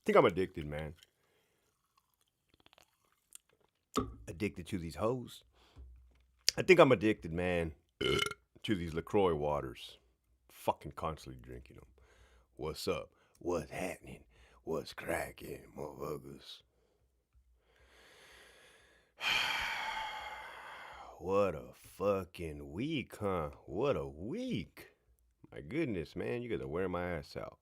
think I'm addicted, man. Addicted to these hoes. I think I'm addicted, man, to these LaCroix waters. Fucking constantly drinking them. What's up? What's happening? What's cracking, motherfuckers? What a fucking week, huh? What a week. My goodness, man, you gotta wear my ass out.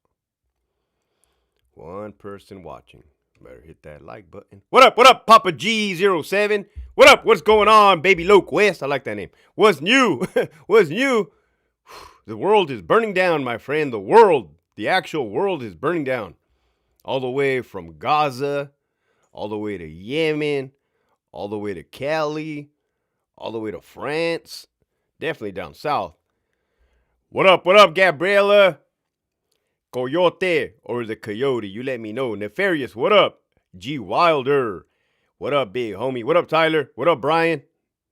One person watching. Better hit that like button. What up, Papa G07? What up? What's going on, Baby Loke West? I like that name. What's new? What's new? The world is burning down, my friend. The world, the actual world is burning down. All the way from Gaza, all the way to Yemen, all the way to Cali, all the way to France. Definitely down south. What up, Gabriela? Coyote or the Coyote, you let me know. Nefarious, what up? G Wilder, what up, big homie? What up, Tyler? What up, Brian?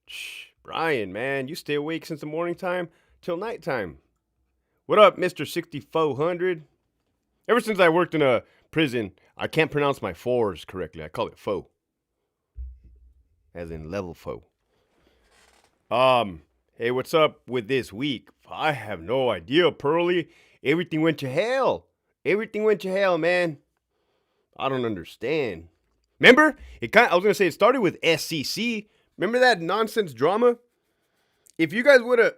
Shh, Brian, man, you stay awake since the morning time till nighttime. What up, Mr. 6400? Ever since I worked in a prison, I can't pronounce my fours correctly. I call it foe, as in level foe. Hey, what's up with this week? I have no idea, Pearly. Everything went to hell. Everything went to hell, man. I don't understand. Remember? I was going to say it started with SCC. Remember that nonsense drama? If you guys would have...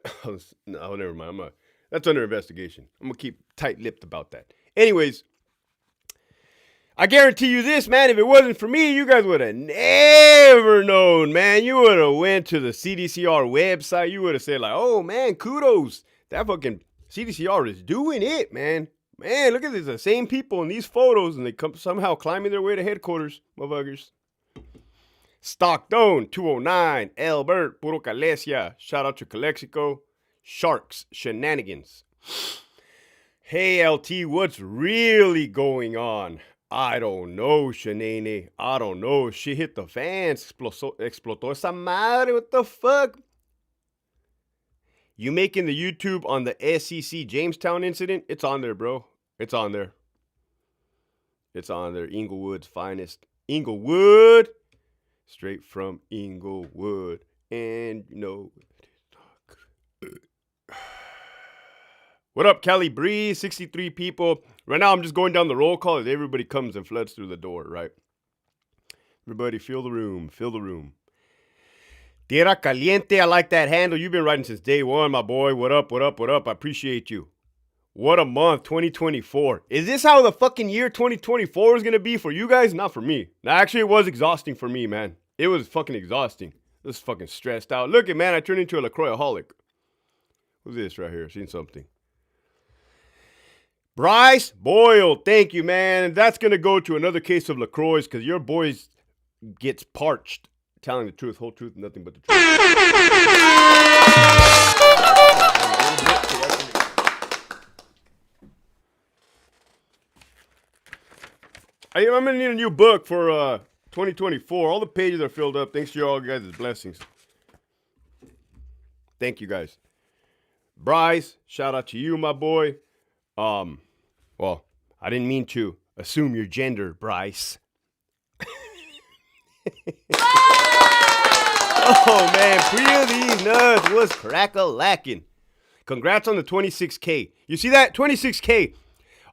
no, never mind. That's under investigation. I'm going to keep tight-lipped about that. Anyways, I guarantee you this, man. If it wasn't for me, you guys would have never known, man. You would have went to the CDCR website. You would have said, like, oh, man, kudos. That fucking... CDCR is doing it, man. Man, look at this. The same people in these photos, and they come somehow climbing their way to headquarters, motherfuckers. Stockton, 209. Albert, Puro Calesia. Shout out to Calexico. Sharks, Shenanigans. Hey, LT, what's really going on? I don't know, Shenane. I don't know. Shit hit the fans. Explotó esa madre. What the fuck? You making the YouTube on the SEC Jamestown incident? It's on there, bro. It's on there. It's on there. Inglewood's finest. Inglewood. Straight from Inglewood. And, you know. What up, Cali Breeze? 63 people. Right now, I'm just going down the roll call as everybody comes and floods through the door, right? Everybody, fill the room. Fill the room. Tierra Caliente, I like that handle. You've been writing since day one, my boy. What up? I appreciate you. What a month, 2024. Is this how the fucking year 2024 is going to be for you guys? Not for me. Actually, it was exhausting for me, man. It was fucking exhausting. I was fucking stressed out. Look at, man, I turned into a LaCroix-aholic. What's this right here? Seen something. Bryce Boyle, thank you, man. That's going to go to another case of LaCroix because your boys gets parched. Telling the truth, whole truth, nothing but the truth. I'm going to need a new book for 2024. All the pages are filled up. Thanks to you all guys' blessings. Thank you, guys. Bryce, shout out to you, my boy. Well, I didn't mean to assume your gender, Bryce. Oh, man, peel these nuts. What's crack-a-lacking? Congrats on the 26K. You see that? 26K.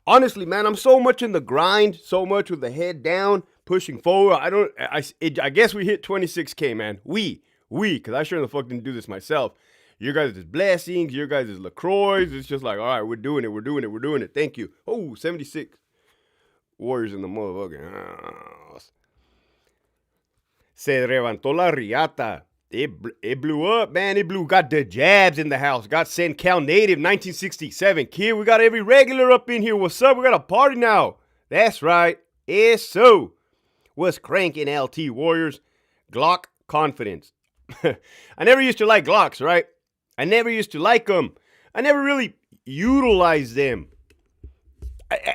Honestly, man, I'm so much in the grind, so much with the head down, pushing forward. I guess we hit 26K, man. Because I sure the fuck didn't do this myself. Your guys' blessings, your guys' LaCroix. It's just like, all right, we're doing it. Thank you. Oh, 76 Warriors in the motherfucking house. Se levantó la riata. It blew up, man. Got the jabs in the house. Got San Cal Native 1967. Kid, we got every regular up in here. What's up? We got a party now. That's right. It's so. What's cranking, LT Warriors? Glock confidence. I never used to like Glocks, right? I never used to like them. I never really utilized them.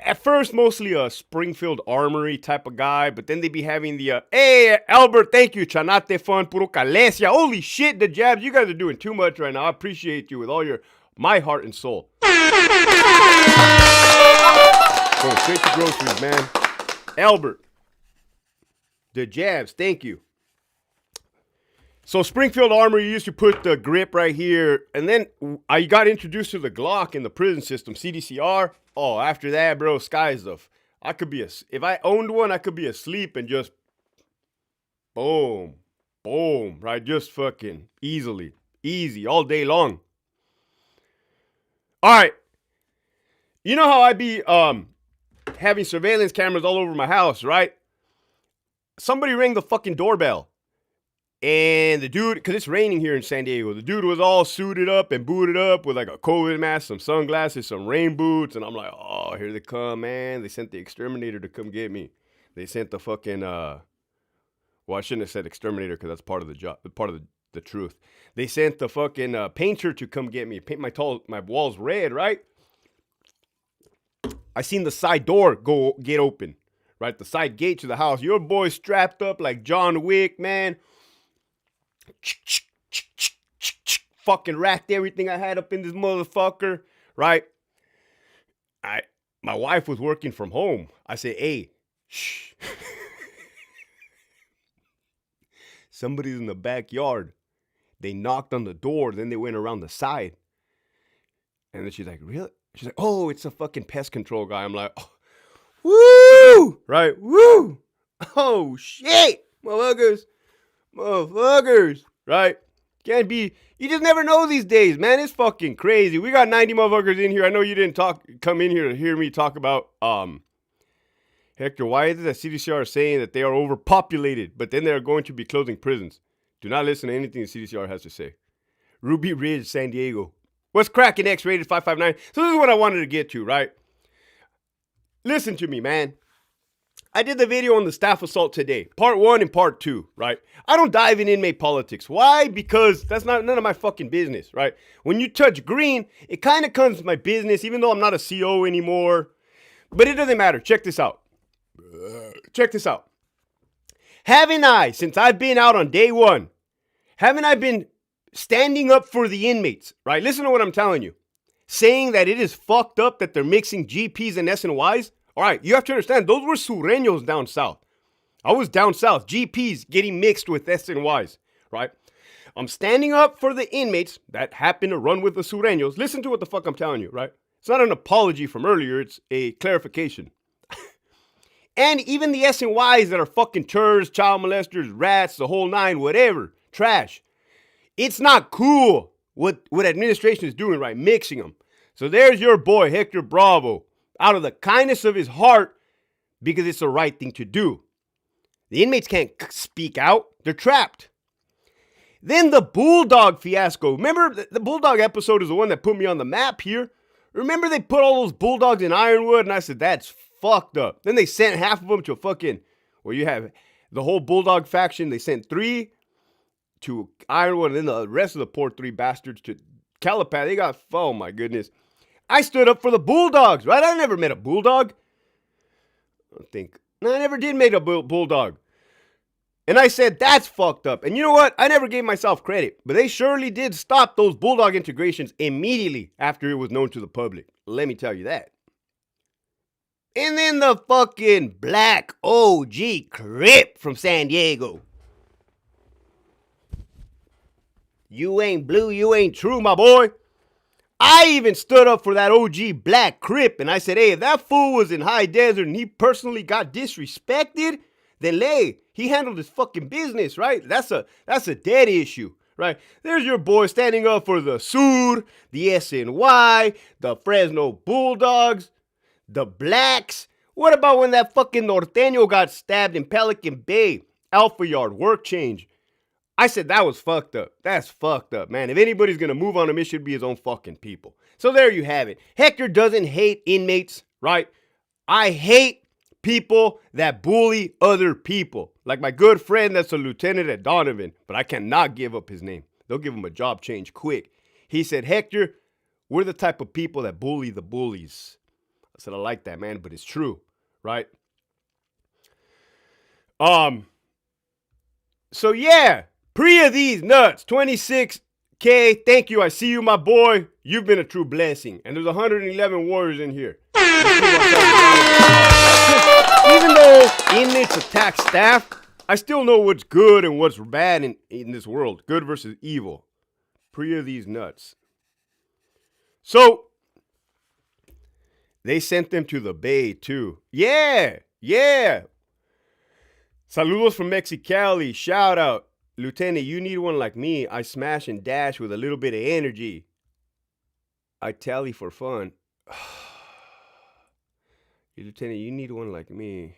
At first, mostly a Springfield Armory type of guy, but then they be having the, hey, Albert, thank you, Chanate Fun, Puro Calesia. Holy shit, the jabs, you guys are doing too much right now. I appreciate you with all my heart and soul. Going straight to groceries, man. Albert. The jabs. Thank you. So Springfield Armory, you used to put the grip right here. And then I got introduced to the Glock in the prison system, CDCR. Oh, after that, bro, sky's the... I could be if I owned one, I could be asleep and just boom, boom, right? Just fucking easy, all day long. All right. You know how I be having surveillance cameras all over my house, right? Somebody rang the fucking doorbell. And the dude, because it's raining here in San Diego, the dude was all suited up and booted up with like a COVID mask, some sunglasses, some rain boots. And I'm like, oh, here they come, man. They sent the exterminator to come get me. They sent the fucking, well, I shouldn't have said exterminator because that's part of the job, part of the truth. They sent the fucking painter to come get me. Paint my walls red, right? I seen the side door get open, right? The side gate to the house. Your boy strapped up like John Wick, man. Fucking racked everything I had up in this motherfucker, right? My wife was working from home. I said, hey, shh. Somebody's in the backyard. They knocked on the door, then they went around the side. And then she's like, really? She's like, oh, it's a fucking pest control guy. I'm like, oh, woo, right? Woo. Oh, shit, motherfuckers, right? Can't be, you just never know these days, man. It's fucking crazy. We got 90 motherfuckers in here. I know you didn't come in here to hear me talk about, Hector, why is it that CDCR is saying that they are overpopulated, but then they're going to be closing prisons? Do not listen to anything the CDCR has to say. Ruby Ridge, San Diego. What's cracking, X-rated 559? So this is what I wanted to get to, right? Listen to me, man. I did the video on the staff assault today, part 1 and part 2, right? I don't dive in inmate politics. Why? Because that's none of my fucking business, right? When you touch green, it kind of comes to my business, even though I'm not a CO anymore. But it doesn't matter. Check this out. Haven't I, since I've been out on day 1, haven't I been standing up for the inmates, right? Listen to what I'm telling you. Saying that it is fucked up that they're mixing GPs and SNYs. All right, you have to understand, those were sureños down south. I was down south, GPs getting mixed with SNYs, right? I'm standing up for the inmates that happen to run with the sureños. Listen to what the fuck I'm telling you, right? It's not an apology from earlier, it's a clarification. And even the SNYs that are fucking turds, child molesters, rats, the whole nine, whatever, trash. It's not cool what administration is doing, right? Mixing them. So there's your boy, Hector Bravo, out of the kindness of his heart, because it's the right thing to do. The inmates can't speak out. They're trapped. Then the Bulldog fiasco. Remember, the Bulldog episode is the one that put me on the map here. Remember they put all those Bulldogs in Ironwood? And I said, that's fucked up. Then they sent half of them to a fucking, where you have the whole Bulldog faction. They sent 3 to Ironwood, and then the rest of the poor 3 bastards to Calipat. They got, oh my goodness. I stood up for the Bulldogs, right? I never met a Bulldog. I never did meet a Bulldog. And I said, that's fucked up. And you know what? I never gave myself credit. But they surely did stop those Bulldog integrations immediately after it was known to the public. Let me tell you that. And then the fucking black OG Crip from San Diego. You ain't blue, you ain't true, my boy. I even stood up for that OG black Crip. And I said, hey, if that fool was in High Desert and he personally got disrespected, then he handled his fucking business, right? That's a dead issue, right? There's your boy standing up for the Sur, the SNY, the Fresno Bulldogs, the Blacks. What about when that fucking Norteño got stabbed in Pelican Bay, Alpha Yard, work change? I said that was fucked up. That's fucked up, man. If anybody's gonna move on him, it should be his own fucking people. So there you have it. Hector doesn't hate inmates, right? I hate people that bully other people. Like my good friend that's a lieutenant at Donovan, but I cannot give up his name. They'll give him a job change quick. He said, Hector, we're the type of people that bully the bullies. I said, I like that, man, but it's true, right? So yeah, pre of these nuts, 26K. Thank you. I see you, my boy. You've been a true blessing. And there's 111 warriors in here. Even though inmates attack staff, I still know what's good and what's bad in this world. Good versus evil. Pre of these nuts. So, they sent them to the Bay, too. Yeah. Saludos from Mexicali. Shout out. Lieutenant, you need one like me. I smash and dash with a little bit of energy. I tally for fun. Lieutenant, you need one like me.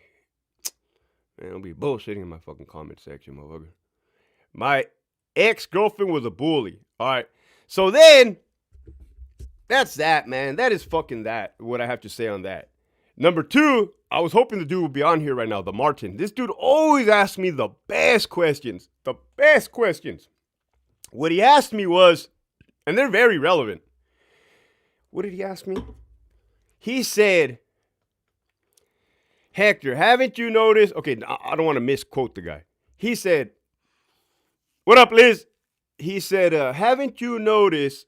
Man, don't be bullshitting in my fucking comment section, motherfucker. My ex-girlfriend was a bully. All right. So then, that's that, man. That is fucking that, what I have to say on that. Number 2, I was hoping the dude would be on here right now, the Martin. This dude always asks me the best questions. The best questions. What he asked me was, and they're very relevant. What did he ask me? He said, Hector, haven't you noticed? Okay, I don't want to misquote the guy. He said, what up, Liz? He said, haven't you noticed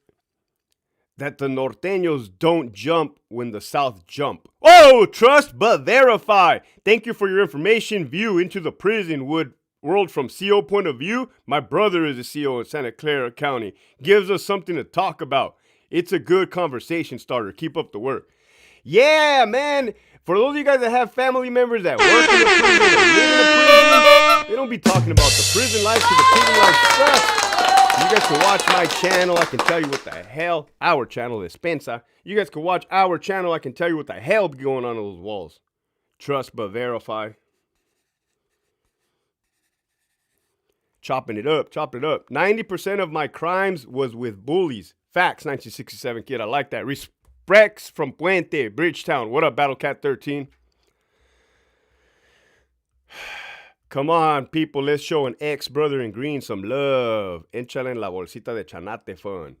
that the norteños don't jump when the South jump? Oh, trust but verify. Thank you for your information. View into the prison world from CO point of view. My brother is a CO in Santa Clara County. Gives us something to talk about. It's a good conversation starter. Keep up the work. Yeah, man. For those of you guys that have family members that work in the prison, that live in the prison, they don't be talking about the prison life because the prison life sucks. You guys can watch my channel. I can tell you what the hell. Our channel, Despensa. You guys can watch our channel. I can tell you what the hell be going on those walls. Trust but verify. Chopping it up. 90% of my crimes was with bullies. Facts, 1967 kid. I like that. Respects from Puente, Bridgetown. What up, Battlecat 13? Come on, people. Let's show an ex-brother in green some love. Échale en la bolsita de chanate fun.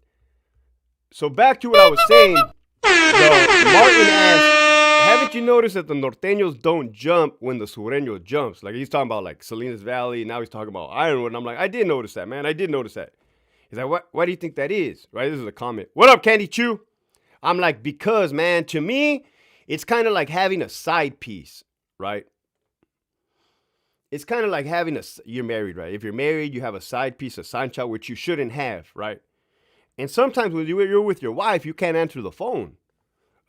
So back to what I was saying. Martin asked, haven't you noticed that the norteños don't jump when the sureño jumps? Like, he's talking about, like, Salinas Valley. Now he's talking about Ironwood. And I'm like, I did notice that, man. I did notice that. He's like, why do you think that is? Right? This is a comment. What up, Candy Chew? I'm like, because, man, to me, it's kind of like having a side piece, right? It's kind of like having you're married, right? If you're married, you have a side piece, a side child, which you shouldn't have, right? And sometimes when you're with your wife, you can't answer the phone,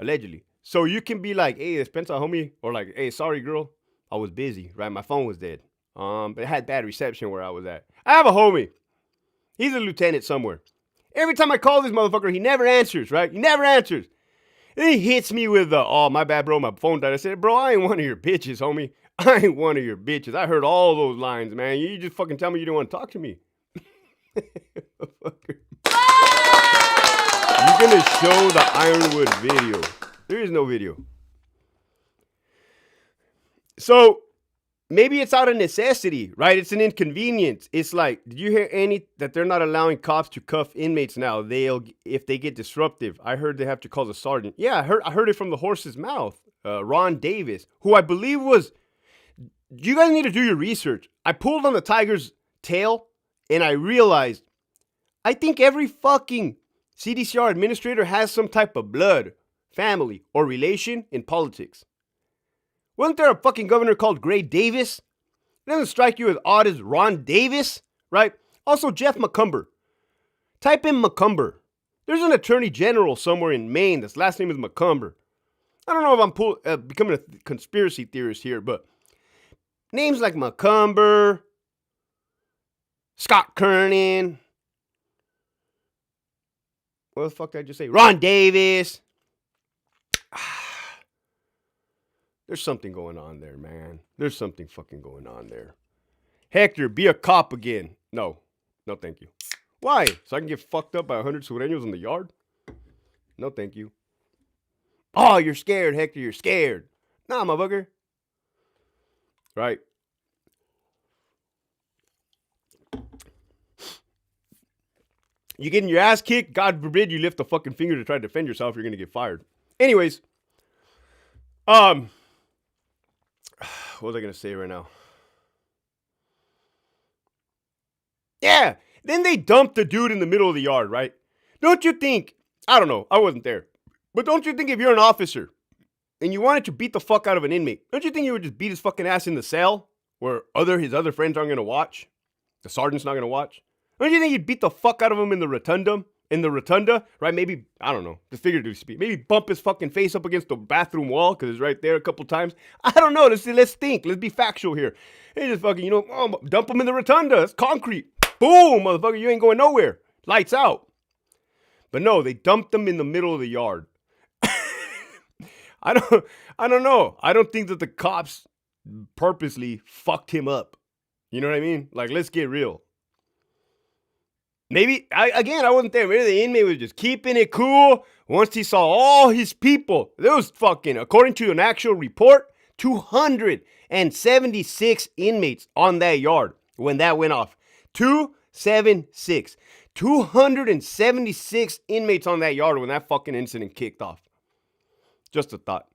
allegedly. So you can be like, hey, Spencer, homie, or like, hey, sorry, girl, I was busy, right? My phone was dead. It had bad reception where I was at. I have a homie. He's a lieutenant somewhere. Every time I call this motherfucker, he never answers, right? He never answers. And he hits me with oh, my bad, bro, my phone died. I said, bro, I ain't one of your bitches, homie. I ain't one of your bitches. I heard all those lines, man. You just fucking tell me you don't want to talk to me. You're going to show the Ironwood video. There is no video. So, maybe it's out of necessity, right? It's an inconvenience. It's like, did you hear that they're not allowing cops to cuff inmates now? If they get disruptive. I heard they have to call the sergeant. Yeah, I heard it from the horse's mouth. Ron Davis, who I believe was... You guys need to do your research. I pulled on the tiger's tail, and I realized I think every fucking CDCR administrator has some type of blood, family, or relation in politics. Wasn't there a fucking governor called Gray Davis? It doesn't strike you as odd as Ron Davis, right? Also, Jeff McCumber. Type in McCumber. There's an attorney general somewhere in Maine that's last name is McCumber. I don't know if I'm becoming a conspiracy theorist here, but names like McCumber, Scott Kernan, what the fuck did I just say? Ron Davis. There's something going on there, man. There's something fucking going on there. Hector, be a cop again. No, thank you. Why? So I can get fucked up by 100 sureños in the yard? No, thank you. Oh, you're scared, Hector. You're scared. Nah, motherfucker. Right? You getting your ass kicked? God forbid you lift a fucking finger to try to defend yourself. You're going to get fired. Anyways. What was I going to say right now? Yeah. Then they dumped the dude in the middle of the yard, right? Don't you think, I don't know, I wasn't there. But don't you think if you're an officer and you wanted to beat the fuck out of an inmate, don't you think you would just beat his fucking ass in the cell where his other friends aren't going to watch? The sergeant's not going to watch? Don't you think you'd beat the fuck out of him in the rotunda? Right? Maybe, I don't know, just figuratively speak. Maybe bump his fucking face up against the bathroom wall because it's right there a couple times. I don't know. Let's think. Let's be factual here. Hey, just fucking, dump him in the rotunda. It's concrete. Boom, motherfucker. You ain't going nowhere. Lights out. But no, they dumped him in the middle of the yard. I don't know. I don't think that the cops purposely fucked him up. You know what I mean? Like, let's get real. Maybe, I wasn't there. Maybe the inmate was just keeping it cool. Once he saw all his people, there was fucking, according to an actual report, 276 inmates on that yard when that went off. 276. 276 inmates on that yard when that fucking incident kicked off. Just a thought.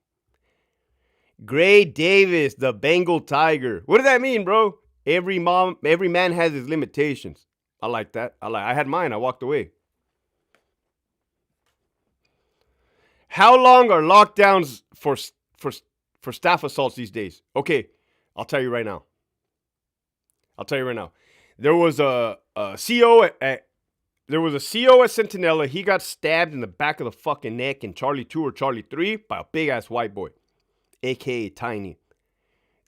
Gray Davis, the Bengal Tiger. What does that mean, bro? Every man has his limitations. I like that. I had mine. I walked away. How long are lockdowns for staff assaults these days? Okay, I'll tell you right now. There was a CO at Centinela. He got stabbed in the back of the fucking neck in Charlie 2 or Charlie 3 by a big ass white boy, aka Tiny.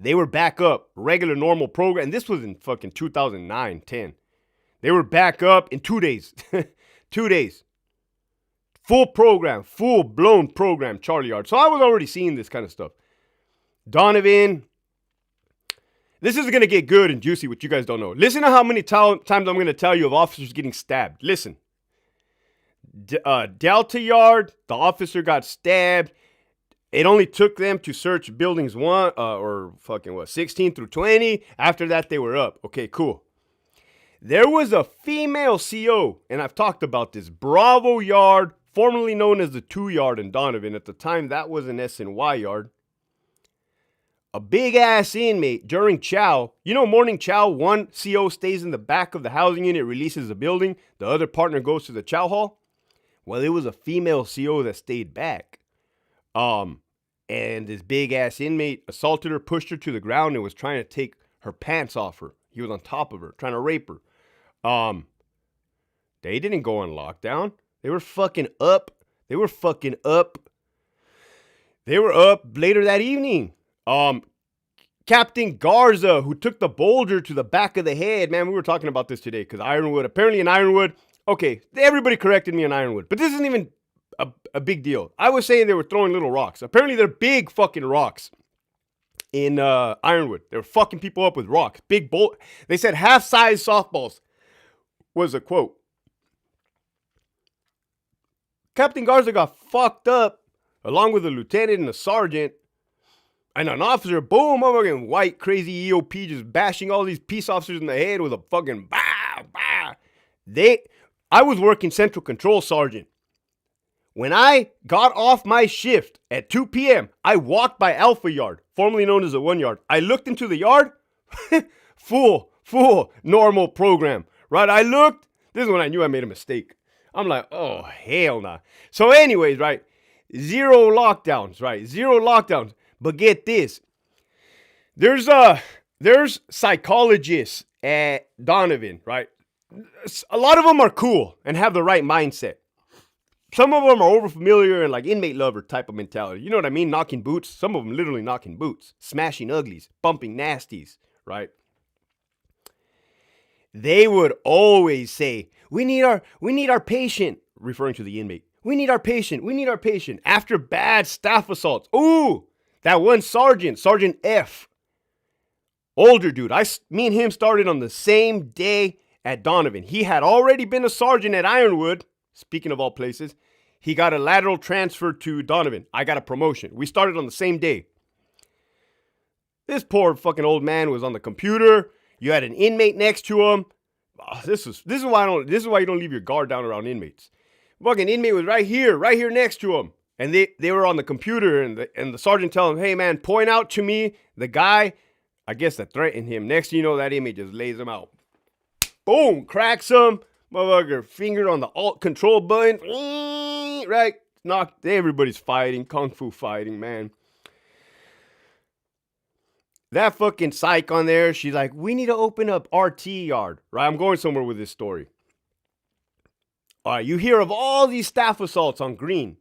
They were back up, regular normal program. And this was in fucking 2009, 10. They were back up in 2 days. 2 days. Full program, full blown program, Charlie Yard. So I was already seeing this kind of stuff. Donovan. This is going to get good and juicy, what you guys don't know. Listen to how many times I'm going to tell you of officers getting stabbed. Listen. Delta Yard, the officer got stabbed. It only took them to search buildings 16 through 20. After that, they were up. Okay, cool. There was a female CO, and I've talked about this, Bravo Yard, formerly known as the 2 Yard in Donovan. At the time, that was an SNY yard. A big-ass inmate during chow. You know, morning chow, one CO stays in the back of the housing unit, releases the building. The other partner goes to the chow hall. Well, it was a female CO that stayed back. And this big-ass inmate assaulted her, pushed her to the ground, and was trying to take her pants off her. He was on top of her, trying to rape her. They didn't go on lockdown. They were fucking up. They were up later that evening. Captain Garza, who took the boulder to the back of the head. Man, we were talking about this today because apparently in Ironwood, okay, everybody corrected me in Ironwood, but this isn't even a big deal. I was saying they were throwing little rocks. Apparently they're big fucking rocks. In Ironwood, they were fucking people up with rocks. Big bolt. They said half-size softballs was a quote. Captain Garza got fucked up along with a lieutenant and a sergeant and an officer. Boom, motherfucking white crazy EOP just bashing all these peace officers in the head with a fucking bah. I was working Central Control, Sergeant. When I got off my shift at 2 p.m., I walked by Alpha Yard, formerly known as the 1 Yard. I looked into the yard, full normal program, right? I looked, this is when I knew I made a mistake. I'm like, oh, hell nah. So anyways, right, zero lockdowns. But get this, there's psychologists at Donovan, right? A lot of them are cool and have the right mindset. Some of them are overfamiliar and like inmate lover type of mentality. You know what I mean? Knocking boots. Some of them literally knocking boots. Smashing uglies. Bumping nasties. Right? They would always say, we need our patient. Referring to the inmate. We need our patient. After bad staff assaults. Ooh, that one sergeant. Sergeant F. Older dude. Me and him started on the same day at Donovan. He had already been a sergeant at Ironwood. Speaking of all places, he got a lateral transfer to Donovan. I got a promotion. We started on the same day. This poor fucking old man was on the computer. You had an inmate next to him. This is why you don't leave your guard down around inmates. Fucking inmate was right here next to him. And they were on the computer, and the sergeant tells him, hey man, point out to me the guy, I guess that threatened him. Next thing you know, that inmate just lays him out. Boom, cracks him. Motherfucker, finger on the alt control button. Right? Everybody's fighting. Kung Fu fighting, man. That fucking psych on there, she's like, we need to open up RT yard, right? I'm going somewhere with this story. All right, you hear of all these staff assaults on Green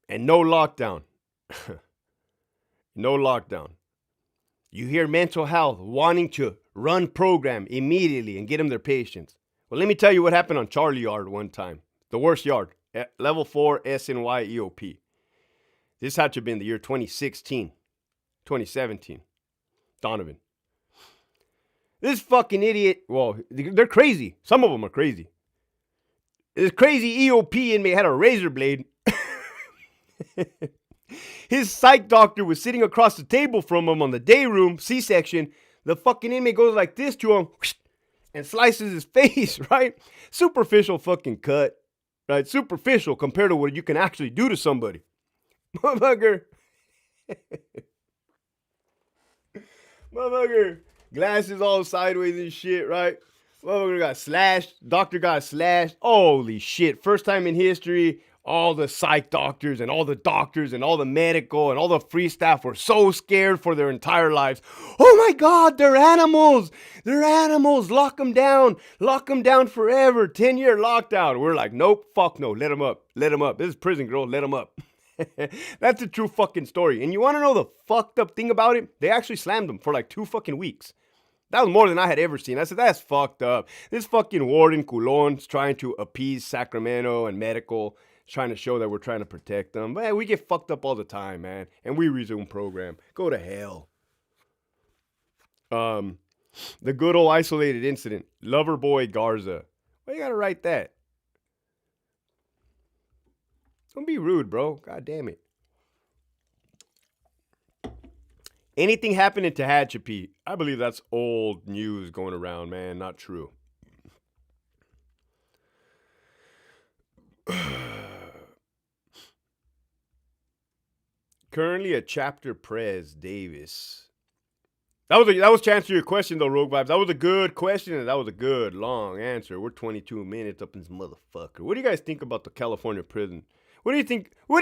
and no lockdown. No lockdown. You hear mental health wanting to run program immediately and get them their patients. Well, let me tell you what happened on Charlie Yard one time. The worst yard, level 4 SNY EOP. This had to have been the year 2016, 2017. Donovan. This fucking idiot, well, they're crazy. Some of them are crazy. This crazy EOP inmate had a razor blade. His psych doctor was sitting across the table from him on the day room, C-section. The fucking inmate goes like this to him and slices his face, right? Superficial fucking cut, right? Superficial compared to what you can actually do to somebody. Motherfucker. Motherfucker. Glasses all sideways and shit, right? Motherfucker got slashed. Doctor got slashed. Holy shit. First time in history, all the psych doctors and all the doctors and all the medical and all the free staff were so scared for their entire lives. Oh my God, they're animals. They're animals. Lock them down. Lock them down forever. 10-year lockdown. We're like, nope, fuck no. Let them up. Let them up. This is prison, girl. Let them up. That's a true fucking story. And you want to know the fucked up thing about it? They actually slammed them for like 2 fucking weeks. That was more than I had ever seen. I said, that's fucked up. This fucking warden Culon's trying to appease Sacramento and medical, trying to show that we're trying to protect them. Man, we get fucked up all the time, man. And we resume program. Go to hell. The good old isolated incident. Loverboy Garza. Why you gotta write that? Don't be rude, bro. God damn it. Anything happening in Tehachapi? I believe that's old news going around, man. Not true. Currently a chapter pres Davis. That was to answer your question though, Rogue Vibes. That was a good question and that was a good long answer. We're 22 minutes up in this motherfucker. What do you guys think about the California prison? What do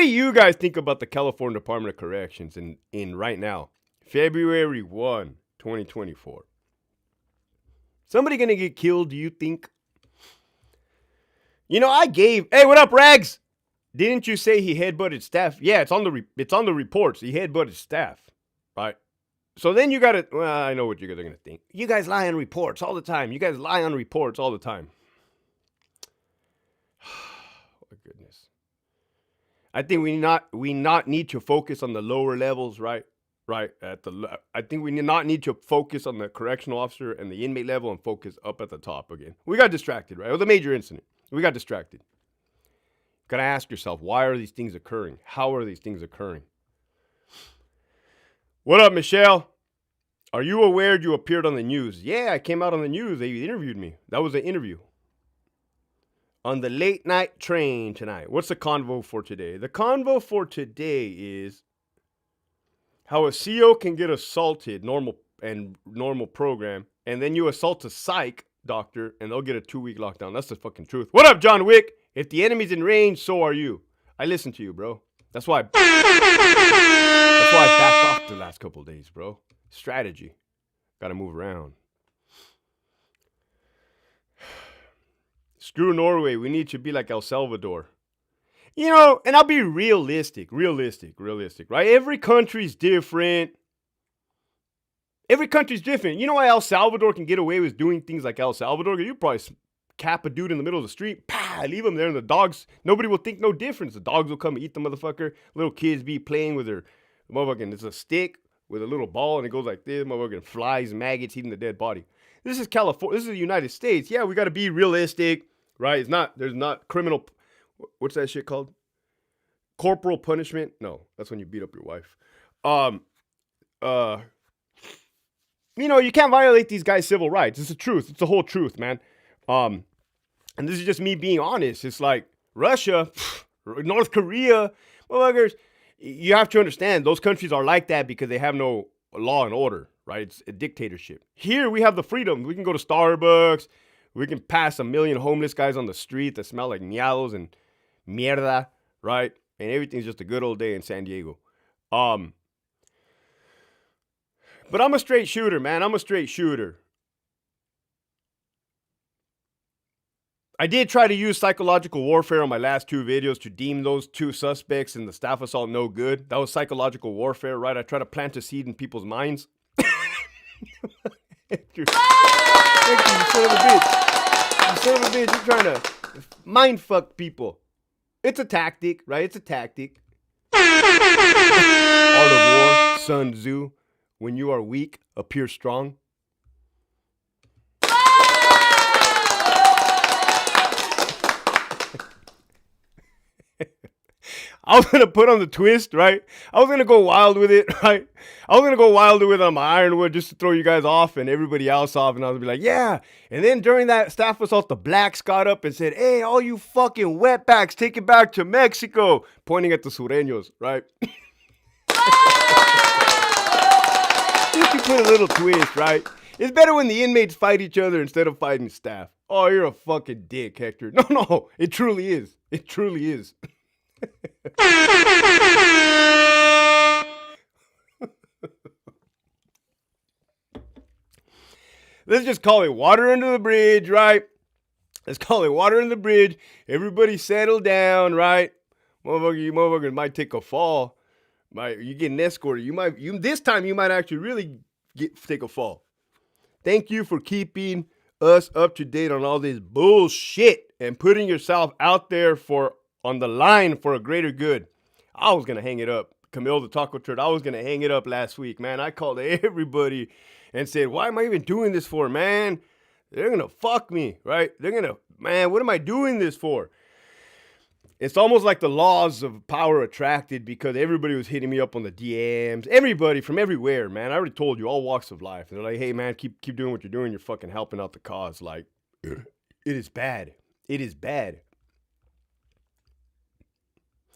you guys think about the California Department of Corrections in right now? February 1, 2024. Somebody gonna get killed, do you think? You know, hey, what up, Rags? Didn't you say he headbutted staff? Yeah, it's on the reports. He headbutted staff, right? So then you gotta, well, I know what you guys are gonna think. You guys lie on reports all the time. You guys lie on reports all the time. Oh, goodness. I think we not need to focus on the lower levels, right? Right I think we not need to focus on the correctional officer and the inmate level and focus up at the top again. We got distracted, right? It was a major incident. We got distracted. Gotta ask yourself, why are these things occurring? How are these things occurring? What up, Michelle? Are you aware you appeared on the news? Yeah, I came out on the news. They interviewed me. That was an interview. On the late night train tonight. What's the convo for today? The convo for today is how a CO can get assaulted, normal program, and then you assault a psych doctor, and they'll get a 2-week lockdown. That's the fucking truth. What up, John Wick? If the enemy's in range, so are you. I listen to you, bro. That's why I backed off the last couple of days, bro. Strategy. Gotta move around. Screw Norway. We need to be like El Salvador. You know, and I'll be realistic, right? Every country's different. You know why El Salvador can get away with doing things like El Salvador? You probably cap a dude in the middle of the street, leave him there, and the dogs, nobody will think no difference. The dogs will come and eat the motherfucker. Little kids be playing with their motherfucking, it's a stick with a little ball, and it goes like this, motherfucking flies, maggots eating the dead body. This is California. This is the United States. Yeah, we got to be realistic, right? There's not criminal, what's that shit called? Corporal punishment? No, that's when you beat up your wife. You know, you can't violate these guys' civil rights. It's the truth. It's the whole truth, man. And this is just me being honest. It's like Russia, North Korea, motherfuckers. You have to understand those countries are like that because they have no law and order, right? It's a dictatorship. Here we have the freedom. We can go to Starbucks. We can pass 1 million homeless guys on the street that smell like miados and mierda, right? And everything's just a good old day in San Diego. But I'm a straight shooter, man. I'm a straight shooter. I did try to use psychological warfare on my last 2 videos to deem those 2 suspects in the staff assault no good. That was psychological warfare, right? I try to plant a seed in people's minds. Hector, you son of a bitch. You son of a bitch. You're trying to mind fuck people. It's a tactic, right? It's a tactic. Art of War, Sun Tzu. When you are weak, appear strong. I was going to put on the twist, right? I was going to go wild with it, right? I was going to go wild with it on my Ironwood just to throw you guys off and everybody else off. And I was going to be like, yeah. And then during that staff assault, the blacks got up and said, hey, all you fucking wetbacks, take it back to Mexico. Pointing at the Sureños, right? Just to put a little twist, right? It's better when the inmates fight each other instead of fighting staff. Oh, you're a fucking dick, Hector. No, it truly is. It truly is. Let's just call it water under the bridge, right? Let's call it water under the bridge. Everybody settle down, right? You motherfuckers might take a fall. You get escorted. This time you might actually really take a fall. Thank you for keeping us up to date on all this bullshit and putting yourself out there on the line for a greater good. I was going to hang it up. Camille the Taco Turd, I was going to hang it up last week, man. I called everybody and said, why am I even doing this for, man? They're going to fuck me, right? Man, what am I doing this for? It's almost like the laws of power attracted because everybody was hitting me up on the DMs. Everybody from everywhere, man. I already told you, all walks of life. They're like, hey, man, keep doing what you're doing. You're fucking helping out the cause. Like, it is bad. It is bad.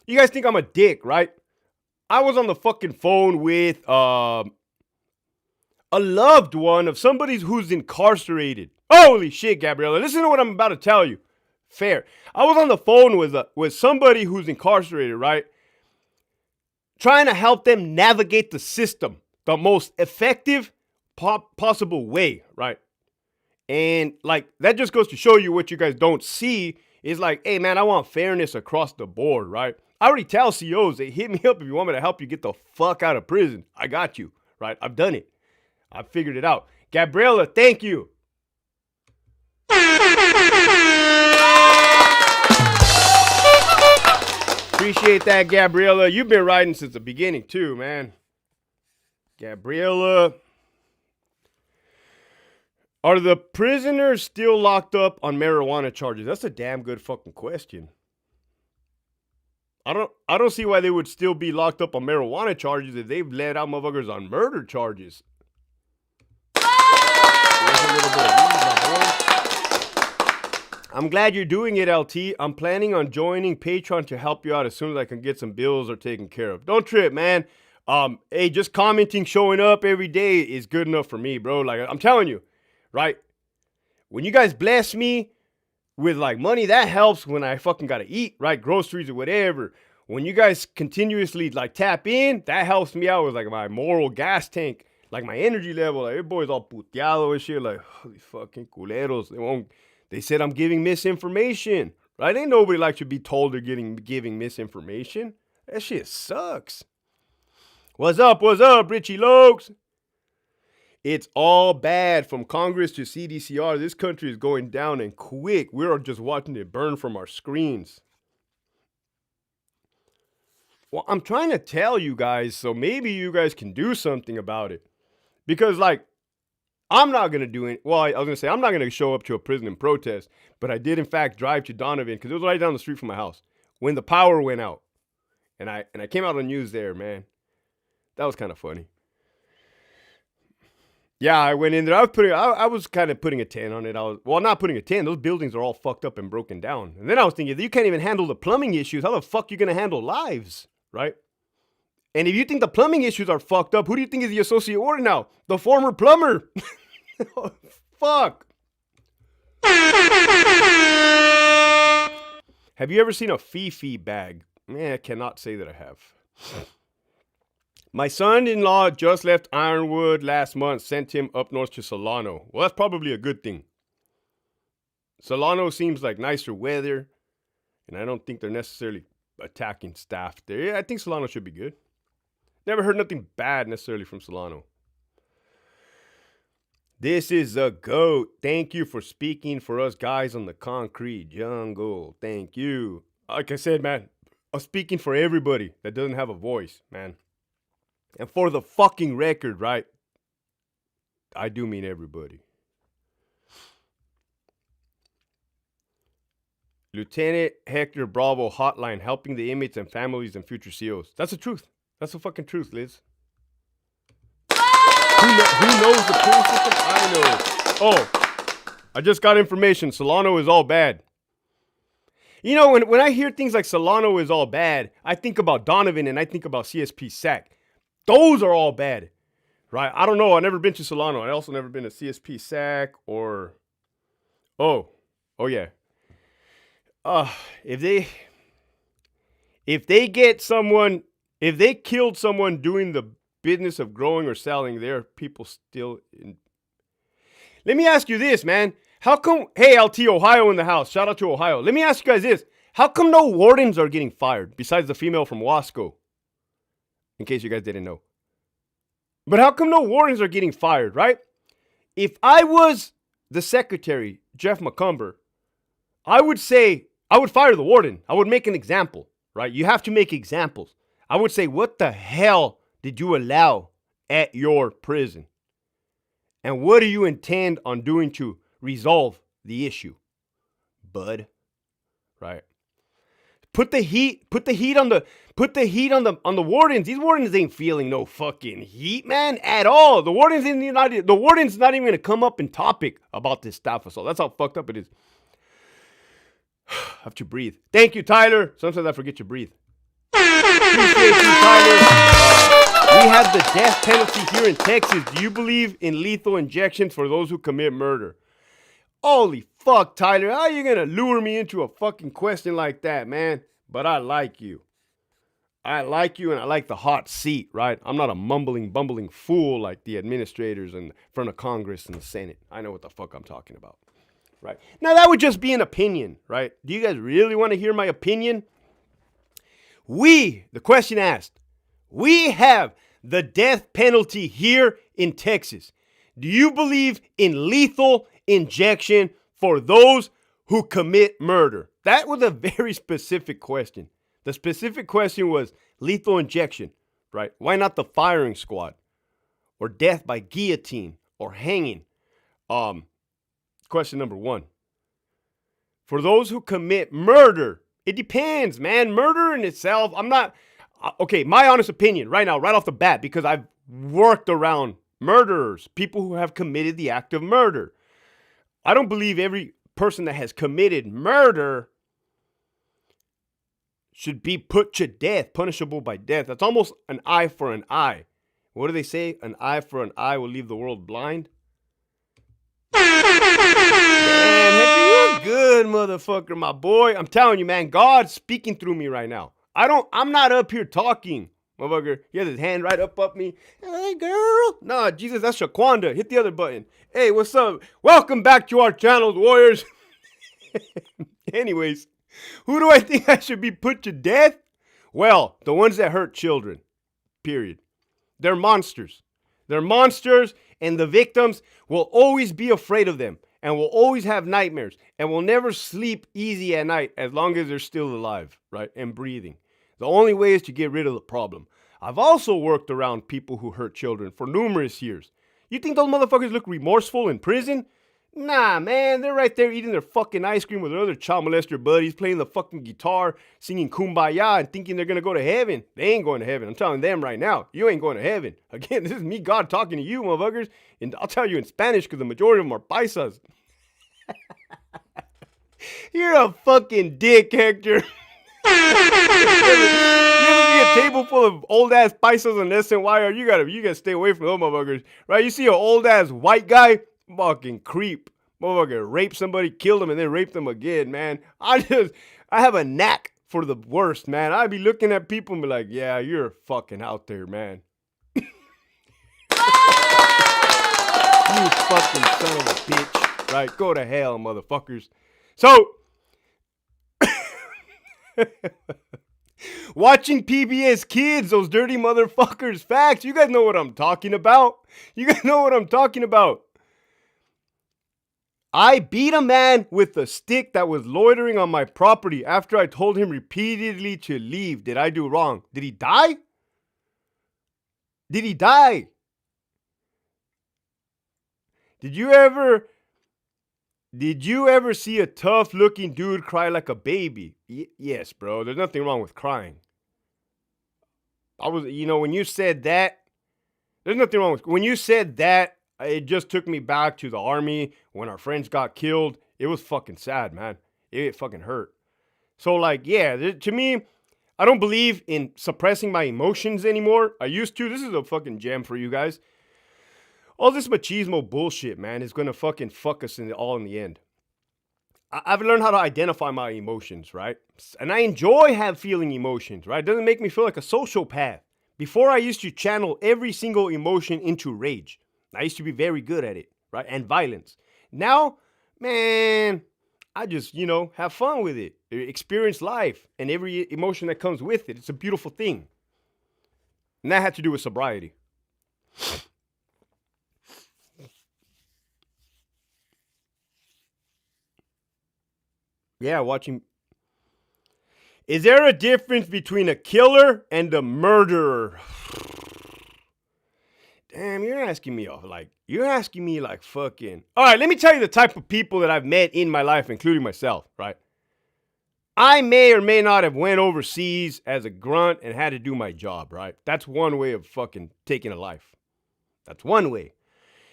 You guys think I'm a dick, right? I was on the fucking phone with a loved one of somebody who's incarcerated. Holy shit, Gabriella. Listen to what I'm about to tell you. Fair. I was on the phone with somebody who's incarcerated, right? Trying to help them navigate the system the most effective possible way, right? And like that just goes to show you what you guys don't see is like, hey man, I want fairness across the board, right? I already tell COs, they hit me up if you want me to help you get the fuck out of prison. I got you, right? I've done it. I figured it out. Gabriella, thank you. Appreciate that, Gabriella. You've been riding since the beginning too, man. Gabriella. Are the prisoners still locked up on marijuana charges? That's a damn good fucking question. I don't see why they would still be locked up on marijuana charges if they've let out motherfuckers on murder charges. I'm glad you're doing it, LT. I'm planning on joining Patreon to help you out as soon as I can get some bills are taken care of. Don't trip, man. Hey, just commenting, showing up every day is good enough for me, bro. Like, I'm telling you, right? When you guys bless me with like money, that helps when I fucking gotta eat, right? Groceries or whatever. When you guys continuously like tap in, that helps me out with like my moral gas tank, like my energy level. Like, everybody's all puteado and shit. Like, oh, these fucking culeros. They said I'm giving misinformation, right? Ain't nobody like to be told they're giving misinformation. That shit sucks. What's up, Richie Lokes? It's all bad from Congress to CDCR. This country is going down and quick. We're just watching it burn from our screens. Well, I'm trying to tell you guys, so maybe you guys can do something about it. Because, like, I'm not going to do it. Well, I was going to say, I'm not going to show up to a prison and protest. But I did, in fact, drive to Donovan because it was right down the street from my house when the power went out. And I came out on the news there, man. That was kind of funny. Yeah, I went in there. I was kind of putting a 10 on it. Not putting a 10. Those buildings are all fucked up and broken down. And then I was thinking, you can't even handle the plumbing issues. How the fuck you going to handle lives, right? And if you think the plumbing issues are fucked up, who do you think is the associate warden now? The former plumber. Oh, fuck. Have you ever seen a Fifi bag? I cannot say that I have. My son-in-law just left Ironwood last month, sent him up north to Solano. Well, that's probably a good thing. Solano seems like nicer weather, and I don't think they're necessarily attacking staff there. Yeah, I think Solano should be good. Never heard nothing bad necessarily from Solano. This is a GOAT. Thank you for speaking for us guys on the concrete jungle. Thank you. Like I said, man, I'm speaking for everybody that doesn't have a voice, man. And for the fucking record, right? I do mean everybody. Lieutenant Hector Bravo hotline helping the inmates and families and future COs. That's the truth. That's the fucking truth, Liz. Who knows the pool system? I know. Oh, I just got information. Solano is all bad. You know, when I hear things like Solano is all bad, I think about Donovan and I think about CSP SAC. Those are all bad, right? I don't know. I've never been to Solano. I also never been to CSP SAC or... Oh yeah. If they killed someone doing the business of growing or selling, there are people still in. Let me ask you this, man. How come, hey, LT Ohio in the house. Shout out to Ohio. Let me ask you guys this. How come no wardens are getting fired besides the female from Wasco? In case you guys didn't know. But how come no wardens are getting fired, right? If I was the secretary, Jeff McCumber, I would say, I would fire the warden. I would make an example, right? You have to make examples. I would say, what the hell did you allow at your prison? And what do you intend on doing to resolve the issue, bud? Right? Put the heat on the wardens. These wardens ain't feeling no fucking heat, man, at all. The warden's not even gonna come up in topic about this staff assault. That's how fucked up it is. Have to breathe. Thank you, Tyler. Sometimes I forget to breathe. Appreciate you, Tyler. We have the death penalty here in Texas. Do you believe in lethal injections for those who commit murder? Holy fuck, Tyler. How are you going to lure me into a fucking question like that, man? But I like you. I like you and I like the hot seat, right? I'm not a mumbling, bumbling fool like the administrators in front of Congress and the Senate. I know what the fuck I'm talking about. Right. Now, that would just be an opinion, right? Do you guys really want to hear my opinion? The question asked, we have the death penalty here in Texas. Do you believe in lethal injection for those who commit murder? That was a very specific question. The specific question was lethal injection, right? Why not the firing squad or death by guillotine or hanging? Question number one. For those who commit murder, it depends, man. Murder in itself, okay, my honest opinion right now, right off the bat, because I've worked around murderers, people who have committed the act of murder. I don't believe every person that has committed murder should be put to death, punishable by death. That's almost an eye for an eye. What do they say? An eye for an eye will leave the world blind. Damn, Hector, you're a good motherfucker, my boy. I'm telling you, man, God's speaking through me right now. I'm not up here talking, motherfucker. He has his hand right up me. Hey, girl. Nah, Jesus, that's Shaquanda. Hit the other button. Hey, what's up? Welcome back to our channel, Warriors. Anyways, who do I think I should be put to death? Well, the ones that hurt children, period. They're monsters. They're monsters, and the victims will always be afraid of them and will always have nightmares and will never sleep easy at night as long as they're still alive, right, and breathing. The only way is to get rid of the problem. I've also worked around people who hurt children for numerous years. You think those motherfuckers look remorseful in prison? Nah, man, they're right there eating their fucking ice cream with their other child molester buddies, playing the fucking guitar, singing Kumbaya, and thinking they're gonna go to heaven. They ain't going to heaven. I'm telling them right now, you ain't going to heaven. Again, this is me, God, talking to you, motherfuckers. And I'll tell you in Spanish because the majority of them are paisas. You're a fucking dick, Hector. You ever see a table full of old ass paisas on SNY? You gotta stay away from those motherfuckers, right? You see an old ass white guy, fucking creep, motherfucker, rape somebody, kill them, and then rape them again, man. I have a knack for the worst, man. I'd be looking at people and be like, yeah, you're fucking out there, man. You fucking son of a bitch. Right? Go to hell, motherfuckers. So, watching PBS Kids, those dirty motherfuckers. Facts. You guys know what I'm talking about. You guys know what I'm talking about. I beat a man with a stick that was loitering on my property after I told him repeatedly to leave. Did I do wrong? Did he die? Did he die? Did you ever see a tough looking dude cry like a baby? Yes, bro. There's nothing wrong with crying. When you said that, there's nothing wrong with, when you said that, it just took me back to the army when our friends got killed. It was fucking sad, man. It fucking hurt. So, to me, I don't believe in suppressing my emotions anymore. I used to. This is a fucking gem for you guys. All this machismo bullshit, man, is going to fucking fuck us in the end. I've learned how to identify my emotions, right? And I enjoy feeling emotions, right? It doesn't make me feel like a sociopath. Before, I used to channel every single emotion into rage. I used to be very good at it, right? And violence. Now, man, I just, have fun with it. Experience life and every emotion that comes with it. It's a beautiful thing. And that had to do with sobriety. Yeah, watching. Is there a difference between a killer and a murderer? Damn, you're asking me fucking. All right, let me tell you the type of people that I've met in my life, including myself, right? I may or may not have went overseas as a grunt and had to do my job, right? That's one way of fucking taking a life. That's one way.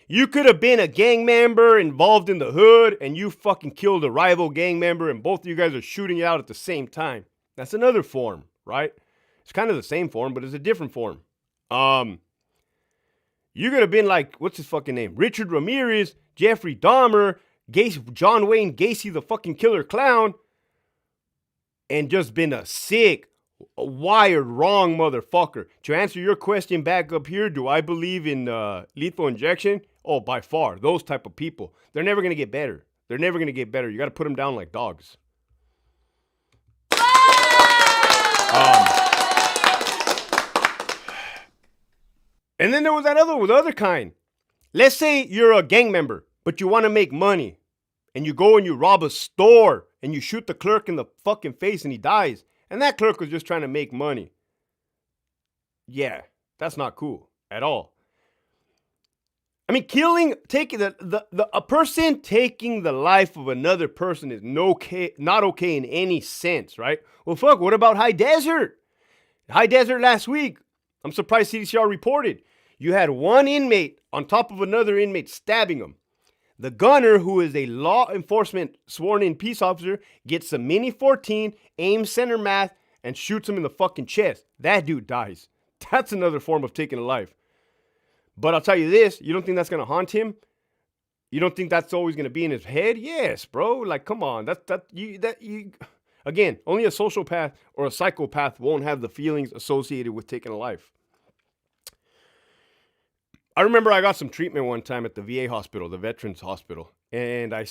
You could have been a gang member involved in the hood and you fucking killed a rival gang member and both of you guys are shooting it out at the same time. That's another form, right? It's kind of the same form, but it's a different form. You could have been like, what's his fucking name? Richard Ramirez, Jeffrey Dahmer, John Wayne Gacy, the fucking killer clown, and just been a sick, wired, wrong motherfucker. To answer your question back up here, do I believe in lethal injection? Oh, by far. Those type of people. They're never going to get better. They're never going to get better. You got to put them down like dogs. And then there was that other kind. Let's say you're a gang member, but you want to make money. And you go and you rob a store and you shoot the clerk in the fucking face and he dies. And that clerk was just trying to make money. Yeah, that's not cool at all. I mean, taking a person taking the life of another person is not okay in any sense, right? Well, fuck, what about High Desert? High Desert last week, I'm surprised CDCR reported. You had one inmate on top of another inmate stabbing him. The gunner, who is a law enforcement sworn-in peace officer, gets a Mini 14, aims center mass, and shoots him in the fucking chest. That dude dies. That's another form of taking a life. But I'll tell you this, you don't think that's going to haunt him? You don't think that's always going to be in his head? Yes, bro. Like, come on. Again, only a sociopath or a psychopath won't have the feelings associated with taking a life. I remember I got some treatment one time at the VA hospital, the Veterans Hospital, and I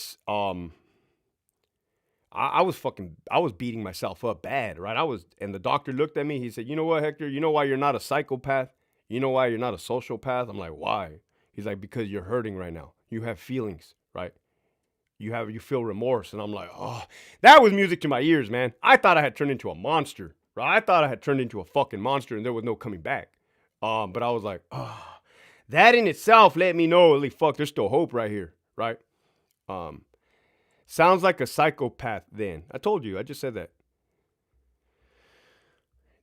was beating myself up bad, right? And the doctor looked at me. He said, "You know what, Hector? You know why you're not a psychopath? You know why you're not a sociopath?" I'm like, "Why?" He's like, "Because you're hurting right now. You have feelings, right? You feel remorse." And I'm like, "Oh, that was music to my ears, man. I thought I had turned into a monster, right? I thought I had turned into a fucking monster, and there was no coming back. But I was like, oh." That in itself let me know, like, fuck, there's still hope right here, right? Sounds like a psychopath then. I told you, I just said that.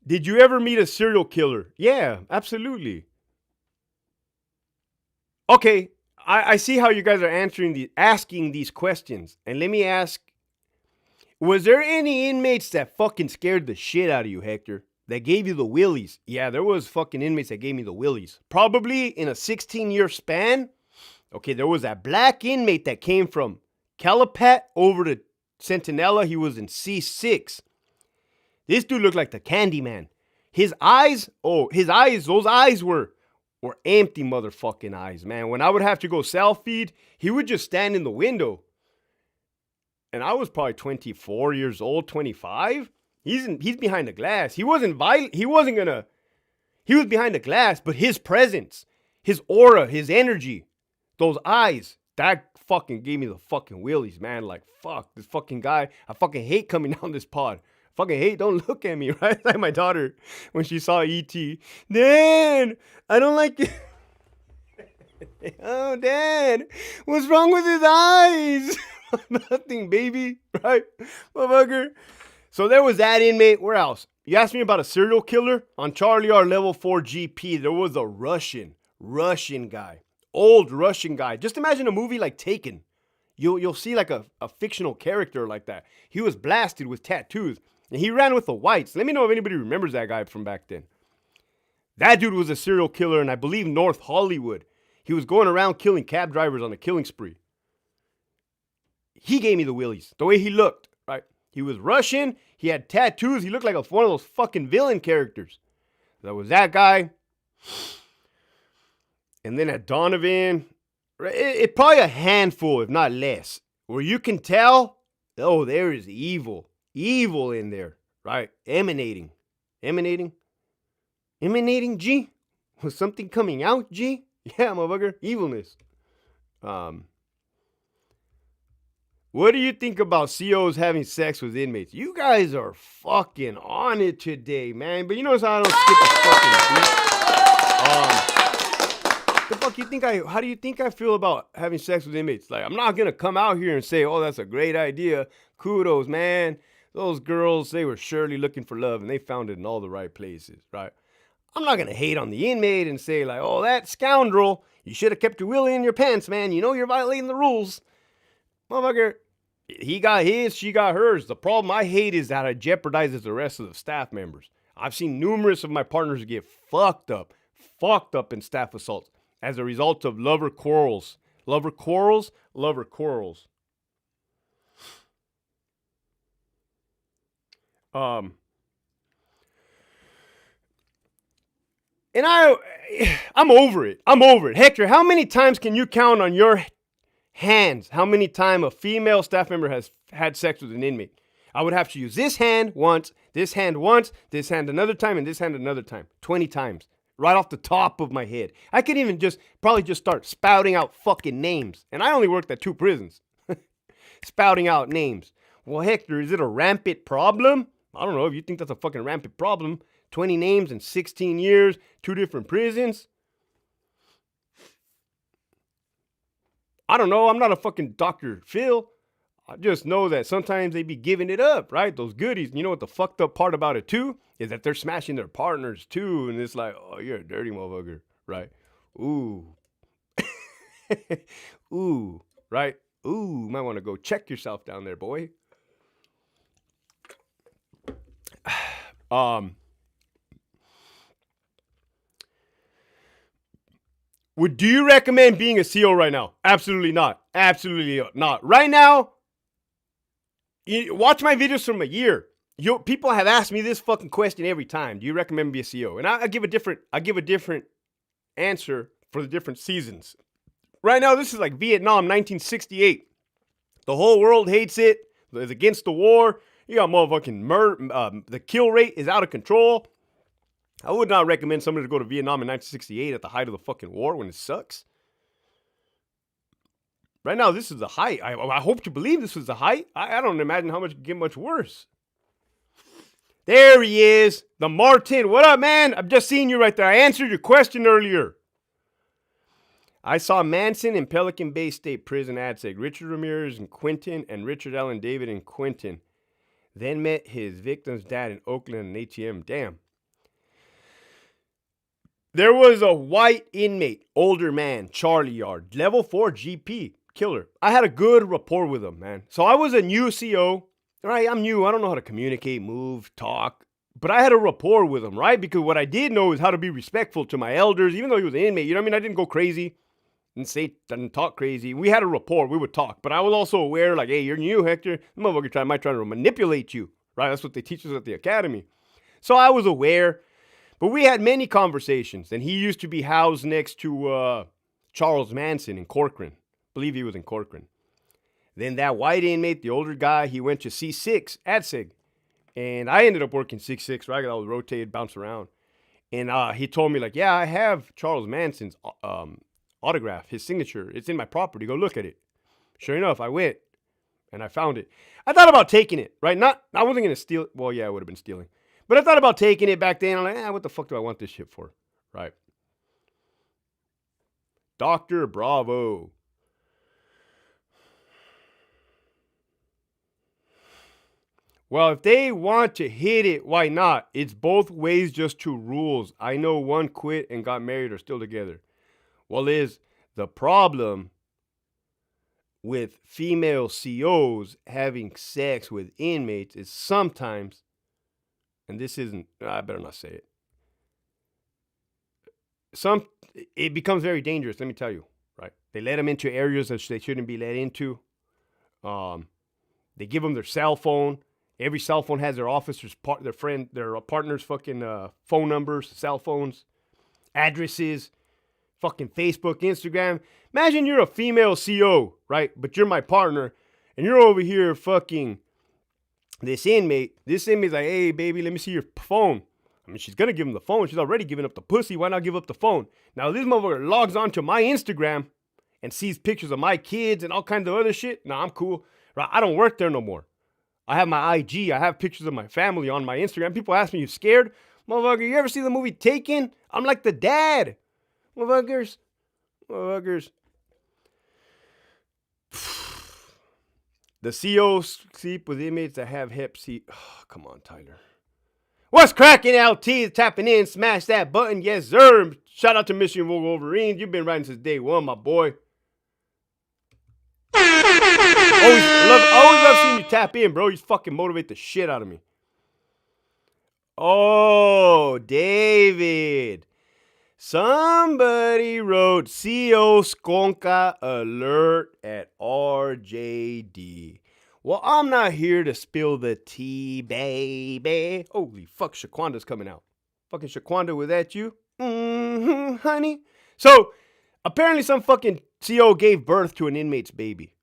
Did you ever meet a serial killer? Yeah, absolutely. Okay, I see how you guys are asking these questions. And let me ask, was there any inmates that fucking scared the shit out of you, Hector? That gave you the willies? Yeah, there was fucking inmates that gave me the willies. Probably in a 16-year span. Okay, there was that black inmate that came from Calipat over to Centinela. He was in C6. This dude looked like the Candyman. Those eyes were were empty motherfucking eyes, man. When I would have to go self-feed, he would just stand in the window. And I was probably 24 years old, 25. He's behind the glass. He wasn't violent. He was behind the glass, but his presence, his aura, his energy, those eyes, that fucking gave me the fucking willies, man. Like, fuck, this fucking guy. I fucking hate coming down this pod. Fucking hate, don't look at me, right? Like my daughter, when she saw E.T. Dan, I don't like it. Oh, Dan, what's wrong with his eyes? Nothing, baby, right? Motherfucker. So there was that inmate. Where else? You asked me about a serial killer? On Charlie R level 4 GP, there was a Russian guy. Old Russian guy. Just imagine a movie like Taken. You'll see like a fictional character like that. He was blasted with tattoos. And he ran with the whites. Let me know if anybody remembers that guy from back then. That dude was a serial killer in, I believe, North Hollywood. He was going around killing cab drivers on a killing spree. He gave me the willies. The way he looked, right? He was Russian. He had tattoos. He looked like one of those fucking villain characters. That was that guy. And then at Donovan, it probably a handful, if not less, where you can tell, oh, there is evil in there, right? Emanating, G? Was something coming out, G? Yeah, motherfucker, evilness. What do you think about COs having sex with inmates? You guys are fucking on it today, man. But you notice how I don't skip a fucking beat? The fuck you think how do you think I feel about having sex with inmates? Like, I'm not gonna come out here and say, oh, that's a great idea. Kudos, man. Those girls, they were surely looking for love, and they found it in all the right places, right? I'm not going to hate on the inmate and say, like, oh, that scoundrel, you should have kept your willy in your pants, man. You know you're violating the rules. Motherfucker, he got his, she got hers. The problem I hate is that it jeopardizes the rest of the staff members. I've seen numerous of my partners get fucked up in staff assaults as a result of lover quarrels. Lover quarrels. And I'm over it. Hector, how many times can you count on your hands how many times a female staff member has had sex with an inmate? I would have to use this hand once, this hand another time, and this hand another time. 20 times. Right off the top of my head. I could even probably just start spouting out fucking names. And I only worked at 2 prisons. Spouting out names. Well, Hector, is it a rampant problem? I don't know if you think that's a fucking rampant problem. 20 names in 16 years, 2 different prisons. I don't know. I'm not a fucking Dr. Phil. I just know that sometimes they be giving it up, right? Those goodies. You know what the fucked up part about it too? Is that they're smashing their partners too. And it's like, oh, you're a dirty motherfucker, right? Ooh. Ooh, right? Ooh, might want to go check yourself down there, boy. Do you recommend being a CO right now? Absolutely not. Absolutely not. Right now, watch my videos from a year. People have asked me this fucking question every time. Do you recommend me a CO? And I give a different answer for the different seasons. Right now, this is like Vietnam, 1968. The whole world hates it. It's against the war. You got motherfucking murder. The kill rate is out of control. I would not recommend somebody to go to Vietnam in 1968 at the height of the fucking war when it sucks. Right now, this is the height. I hope you believe this was the height. I don't imagine how much it could get much worse. There he is. The Martin. What up, man? I've just seen you right there. I answered your question earlier. I saw Manson in Pelican Bay State Prison ADSEC. Richard Ramirez in Quentin and Richard Allen David in Quentin. Then met his victim's dad in Oakland and ATM. Damn. There was a white inmate, older man, Charlie Yard, level 4 GP, killer. I had a good rapport with him, man. So I was a new CO, right? I'm new. I don't know how to communicate, move, talk. But I had a rapport with him, right? Because what I did know is how to be respectful to my elders, even though he was an inmate. You know what I mean? I didn't go crazy and talk crazy. We had a rapport. We would talk. But I was also aware, like, hey, you're new, Hector. The motherfucker might try to manipulate you, right? That's what they teach us at the academy. So I was aware. But we had many conversations, and he used to be housed next to Charles Manson in Corcoran. I believe he was in Corcoran. Then that white inmate, the older guy, he went to C6 at SIG. And I ended up working 6-6, right? I was rotated, bounce around. And he told me, like, yeah, I have Charles Manson's autograph, his signature. It's in my property. Go look at it. Sure enough, I went and I found it. I thought about taking it, right? I wasn't going to steal it. Well, yeah, I would have been stealing. But I thought about taking it back then. I'm like, what the fuck do I want this shit for? Right? Dr. Bravo. Well, if they want to hit it, why not? It's both ways, just two rules. I know one quit and got married or still together. Well, is the problem with female COs having sex with inmates is sometimes, and this isn't, I better not say it. It becomes very dangerous, let me tell you, right? They let them into areas that they shouldn't be let into. They give them their cell phone. Every cell phone has their officer's their partner's fucking phone numbers, cell phones, addresses, fucking Facebook, Instagram. Imagine you're a female CO, right? But you're my partner, and you're over here fucking this inmate. This inmate's like, hey, baby, let me see your phone. I mean, she's going to give him the phone. She's already giving up the pussy. Why not give up the phone? Now, this motherfucker logs onto my Instagram and sees pictures of my kids and all kinds of other shit. Nah, I'm cool. Right? I don't work there no more. I have my IG. I have pictures of my family on my Instagram. People ask me, you scared? Motherfucker, you ever see the movie Taken? I'm like the dad. Motherfuckers. The COs sleep with inmates that have hep C. Oh, come on, Tyler. What's cracking, LT? Tapping in. Smash that button. Yes, sir. Shout out to Michigan Wolverines. You've been riding since day one, my boy. Always love seeing you tap in, bro. You fucking motivate the shit out of me. Oh, David. Somebody wrote CO Skonka alert at RJD. Well, I'm not here to spill the tea, baby. Holy fuck, Shaquanda's coming out. Fucking Shaquanda, was that you? Honey. So, apparently some fucking CO gave birth to an inmate's baby.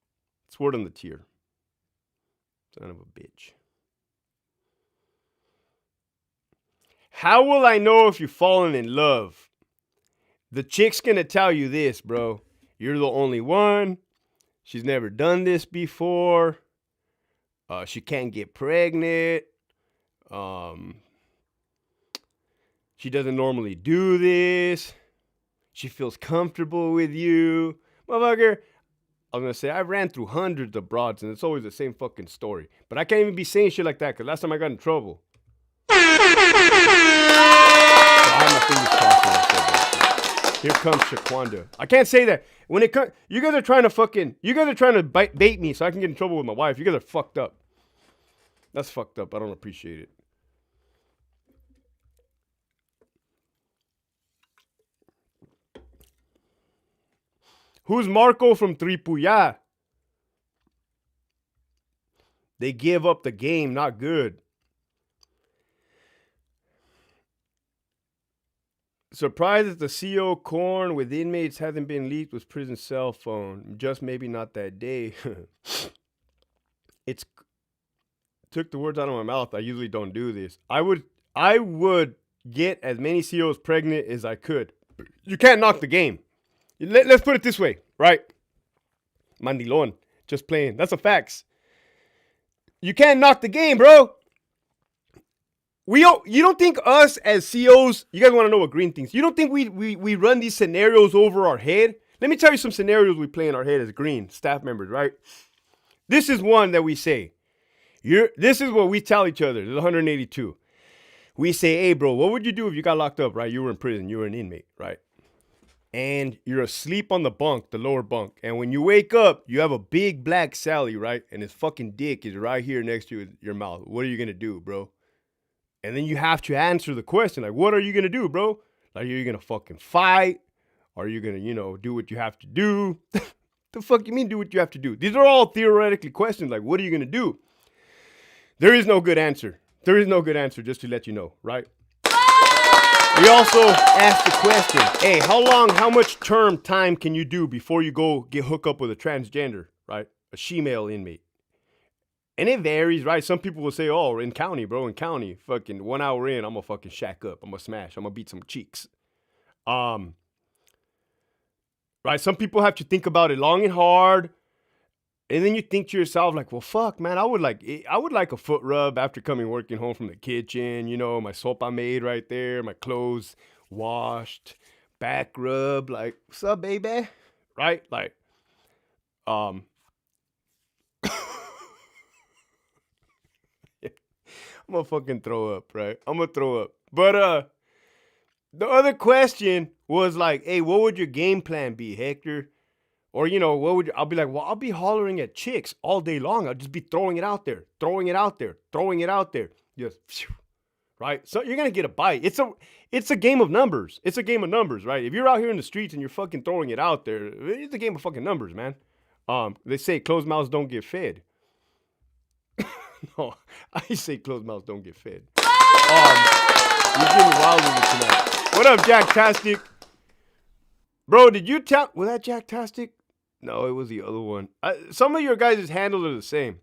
It's word on the tier. Son of a bitch. How will I know if you've fallen in love? The chick's gonna tell you this, bro. You're the only one. She's never done this before. She can't get pregnant. She doesn't normally do this. She feels comfortable with you. Motherfucker, I was going to say, I ran through hundreds of broads, and it's always the same fucking story. But I can't even be saying shit like that, because last time I got in trouble. So I have my fingers crossed. Here comes Shaquanda. I can't say that. When it comes, you guys are trying to bait me so I can get in trouble with my wife. You guys are fucked up. That's fucked up. I don't appreciate it. Who's Marco from Tripuya? They give up the game. Not good. Surprised that the CO corn with inmates hasn't been leaked with prison cell phone. Just maybe not that day. Took the words out of my mouth. I usually don't do this. I would get as many COs pregnant as I could. You can't knock the game. Let's put it this way, right? Mandilon, just playing. That's a facts. You can't knock the game, bro. You don't think us as COs, you guys want to know what green thinks. You don't think we run these scenarios over our head? Let me tell you some scenarios we play in our head as green staff members, right? This is one that we say. This is what we tell each other. There's 182. We say, hey, bro, what would you do if you got locked up, right? You were in prison. You were an inmate, right? And you're asleep on the bunk, the lower bunk. And when you wake up, you have a big black Sally, right? And his fucking dick is right here next to your mouth. What are you going to do, bro? And then you have to answer the question. Like, what are you going to do, bro? Like, are you going to fucking fight? Are you going to, do what you have to do? The fuck you mean do what you have to do? These are all theoretically questions. Like, what are you going to do? There is no good answer. There is no good answer, just to let you know, right? We also asked the question, hey, how much term time can you do before you go get hooked up with a transgender, right? A she-male inmate. And it varies, right? Some people will say, oh, in county, bro, in county, fucking 1 hour in, I'm gonna fucking shack up. I'm gonna smash. I'm gonna beat some cheeks. Right? Some people have to think about it long and hard. And then you think to yourself, like, well, fuck, man, I would like a foot rub after working home from the kitchen. You know, my soap I made right there, my clothes washed, back rub, like, what's up, baby? Right? Like, I'm gonna fucking throw up, right? I'm gonna throw up. But the other question was like, hey, what would your game plan be, Hector? Or, you know, I'll be like, well, I'll be hollering at chicks all day long. I'll just be throwing it out there, throwing it out there, throwing it out there. Just, right? So you're going to get a bite. It's a game of numbers. It's a game of numbers, right? If you're out here in the streets and you're fucking throwing it out there, it's a game of fucking numbers, man. They say closed mouths don't get fed. No, I say closed mouths don't get fed. You're getting wild with me tonight. What up, Jack-tastic? Bro, did you tell... Was that Jack-tastic? No, it was the other one. Some of your guys' handles are the same.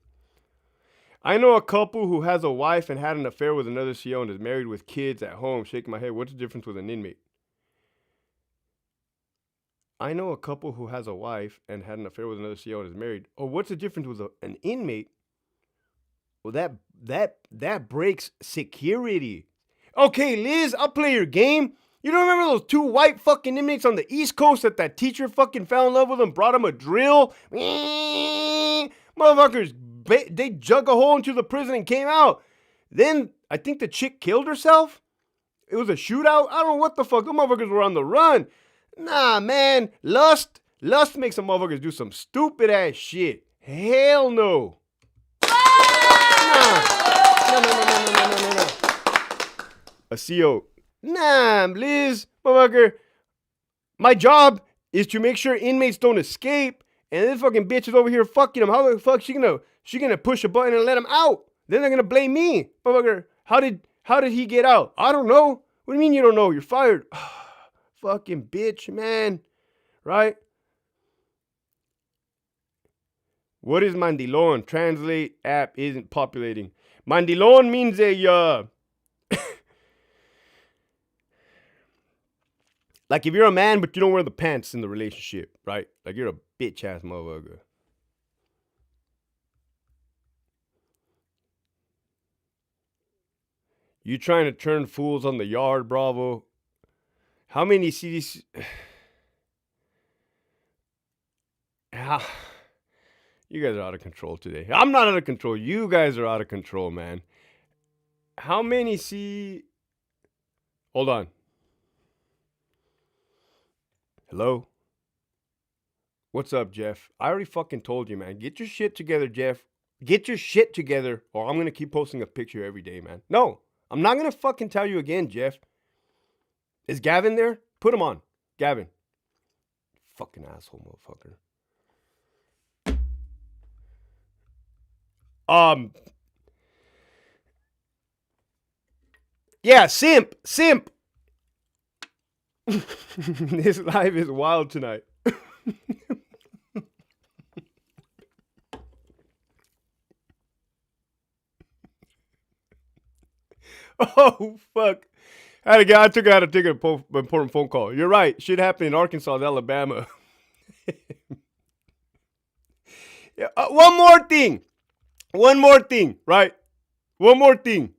I know a couple who has a wife and had an affair with another CO and is married with kids at home. Shaking my head. What's the difference with an inmate? I know a couple who has a wife and had an affair with another CO and is married. Oh, what's the difference with an inmate? Well, that breaks security. Okay, Liz, I'll play your game. You don't remember those 2 white fucking inmates on the East Coast that teacher fucking fell in love with them, brought them a drill? Motherfuckers, they dug a hole into the prison and came out. Then I think the chick killed herself. It was a shootout. I don't know what the fuck. Those motherfuckers were on the run. Nah, man. Lust makes some motherfuckers do some stupid ass shit. Hell no. Nah. No. A CO. Nah, Liz, motherfucker. My job is to make sure inmates don't escape, and this fucking bitch is over here fucking them. How the fuck she gonna push a button and let him out? Then they're gonna blame me, motherfucker. How did he get out? I don't know. What do you mean you don't know? You're fired. Fucking bitch, man. Right? What is mandilon? Translate app isn't populating. Mandilon means a like if you're a man but you don't wear the pants in the relationship, right? Like you're a bitch ass motherfucker. You trying to turn fools on the yard, Bravo? How many CDC? You guys are out of control today. I'm not out of control. You guys are out of control, man. How many Hold on. Hello? What's up, Jeff? I already fucking told you, man. Get your shit together, Jeff. Get your shit together, or I'm going to keep posting a picture every day, man. No, I'm not going to fucking tell you again, Jeff. Is Gavin there? Put him on. Gavin. Fucking asshole, motherfucker. Yeah, simp. This live is wild tonight. Oh, fuck. I had to take an important phone call. You're right. Shit happened in Arkansas and Alabama. Yeah, one more thing, right? One more thing.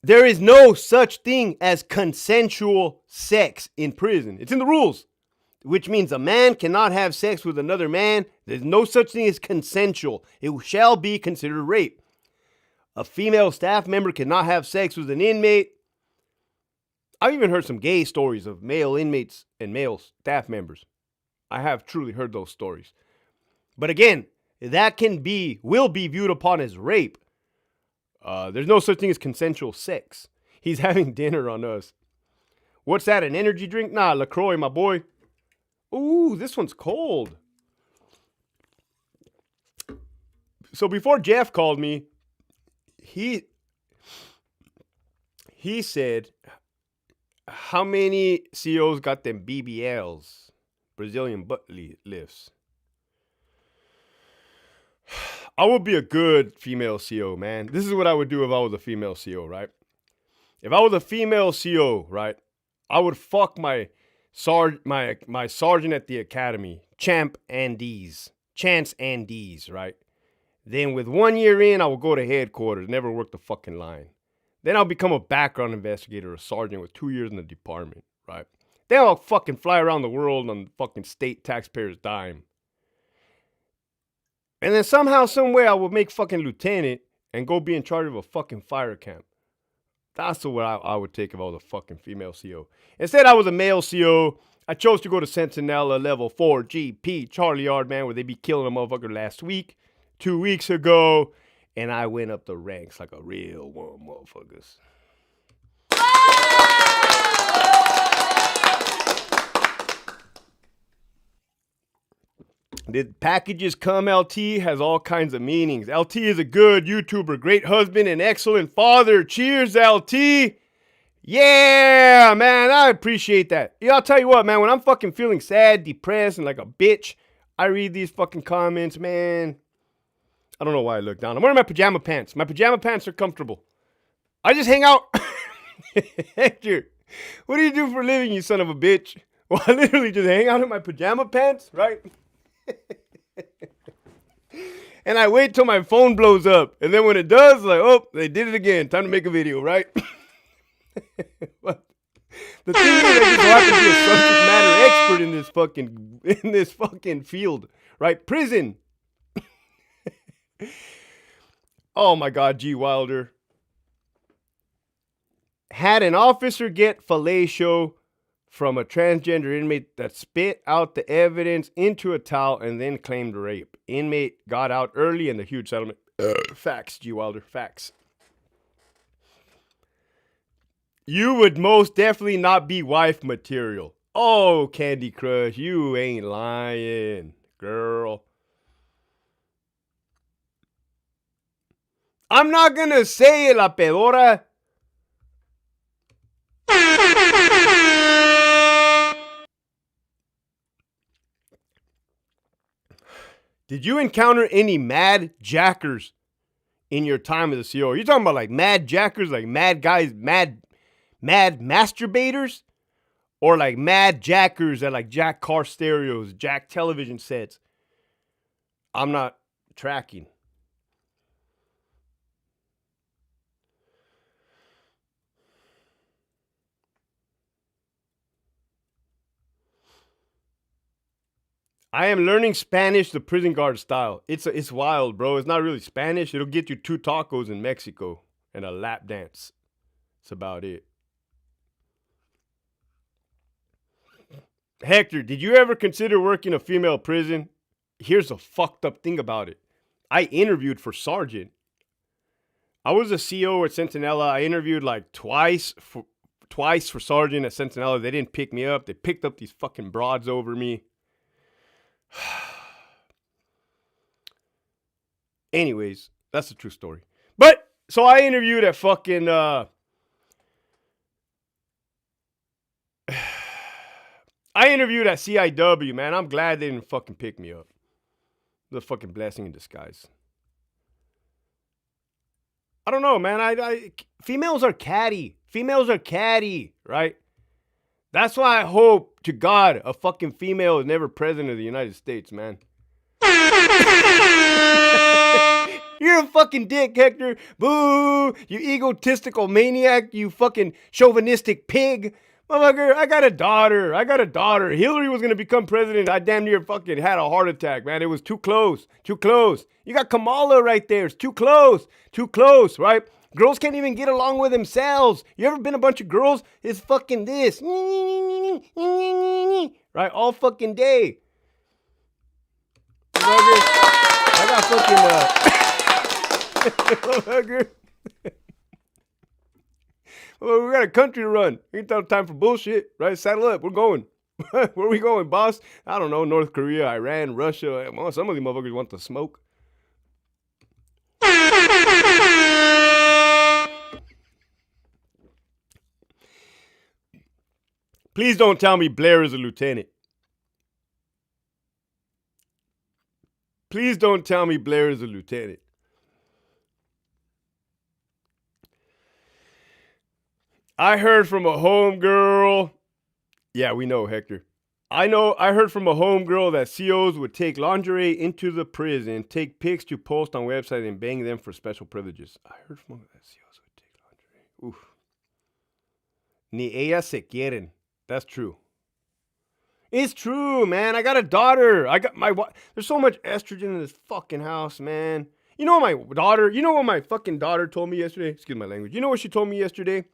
There is no such thing as consensual sex in prison. It's in the rules, which means a man cannot have sex with another man. There's no such thing as consensual. It shall be considered rape. A female staff member cannot have sex with an inmate. I've even heard some gay stories of male inmates and male staff members. I have truly heard those stories. But again, that will be viewed upon as rape. There's no such thing as consensual sex. He's having dinner on us. What's that, an energy drink? Nah, LaCroix, my boy. Ooh, this one's cold. So before Jeff called me, he said, How many COs got them BBLs? Brazilian butt lifts. I would be a good female CO, man. This is what I would do if I was a female CO, right? If I was a female CO, right, I would fuck my sergeant at the academy, Chance Andes, right? Then with 1 year in, I will go to headquarters, never work the fucking line. Then I'll become a background investigator, a sergeant with 2 years in the department, right? Then I'll fucking fly around the world on fucking state taxpayers' dime. And then somehow, some way, I will make fucking lieutenant and go be in charge of a fucking fire camp. That's what I would take if I was a fucking female CO. Instead, I was a male CO. I chose to go to Centinela Level 4 GP, Charlie Yard, man, where they be killing a motherfucker last week, 2 weeks ago, and I went up the ranks like a real one, motherfuckers. Did packages come? LT has all kinds of meanings. LT is a good YouTuber, great husband, and excellent father. Cheers, LT. Yeah, man, I appreciate that. Yeah, I'll tell you what, man, when I'm fucking feeling sad, depressed, and like a bitch, I read these fucking comments, man. I don't know why I look down. I'm wearing my pajama pants. My pajama pants are comfortable. I just hang out. Hector, what do you do for a living, you son of a bitch? Well, I literally just hang out in my pajama pants, right? And I wait till my phone blows up. And then when it does, like, oh, they did it again. Time to make a video, right? But the thing is, I just happen to be a subject matter expert in this fucking field, right? Prison. Oh my God, G. Wilder. Had an officer get fellatio from a transgender inmate that spit out the evidence into a towel and then claimed rape. Inmate got out early in the huge settlement. Facts, G. Wilder, facts. You would most definitely not be wife material. Oh, Candy Crush, you ain't lying, girl. I'm not gonna say la pedora. Did you encounter any mad jackers in your time as a CO? Are you talking about like mad jackers, like mad guys, mad masturbators? Or like mad jackers that like jack car stereos, jack television sets? I'm not tracking. I am learning Spanish the prison guard style. It's wild, bro. It's not really Spanish. It'll get you 2 tacos in Mexico and a lap dance. That's about it. Hector, did you ever consider working a female prison? Here's a fucked up thing about it. I interviewed for sergeant. I was a CO at Centinela. I interviewed like twice for sergeant at Centinela. They didn't pick me up. They picked up these fucking broads over me. Anyways, that's a true story. But so I interviewed at fucking I interviewed at CIW, man. I'm glad they didn't fucking pick me up. It was a fucking blessing in disguise. I don't know, man. Females are catty. Females are catty, right? That's why I hope to God a fucking female is never president of the United States, man. You're a fucking dick, Hector. Boo! You egotistical maniac. You fucking chauvinistic pig. Motherfucker, I got a daughter. Hillary was going to become president. I damn near fucking had a heart attack, man. It was too close. You got Kamala right there. It's too close, right? Girls can't even get along with themselves. You ever been a bunch of girls? It's fucking this. Right? All fucking day. I got fucking, well, we got a country to run. Ain't got time for bullshit, right? Saddle up. We're going. Where are we going, boss? I don't know. North Korea, Iran, Russia. Well, some of these motherfuckers want to smoke. Please don't tell me Blair is a lieutenant. Please don't tell me Blair is a lieutenant. I heard from a homegirl. Yeah, we know, Hector. I heard from a homegirl that COs would take lingerie into the prison, take pics to post on websites, and bang them for special privileges. I heard from that COs would take lingerie. Oof. Ni ellas se quieren. That's true. It's true, man. I got a daughter. There's so much estrogen in this fucking house, man. You know what my fucking daughter told me yesterday? Excuse my language. You know what she told me yesterday?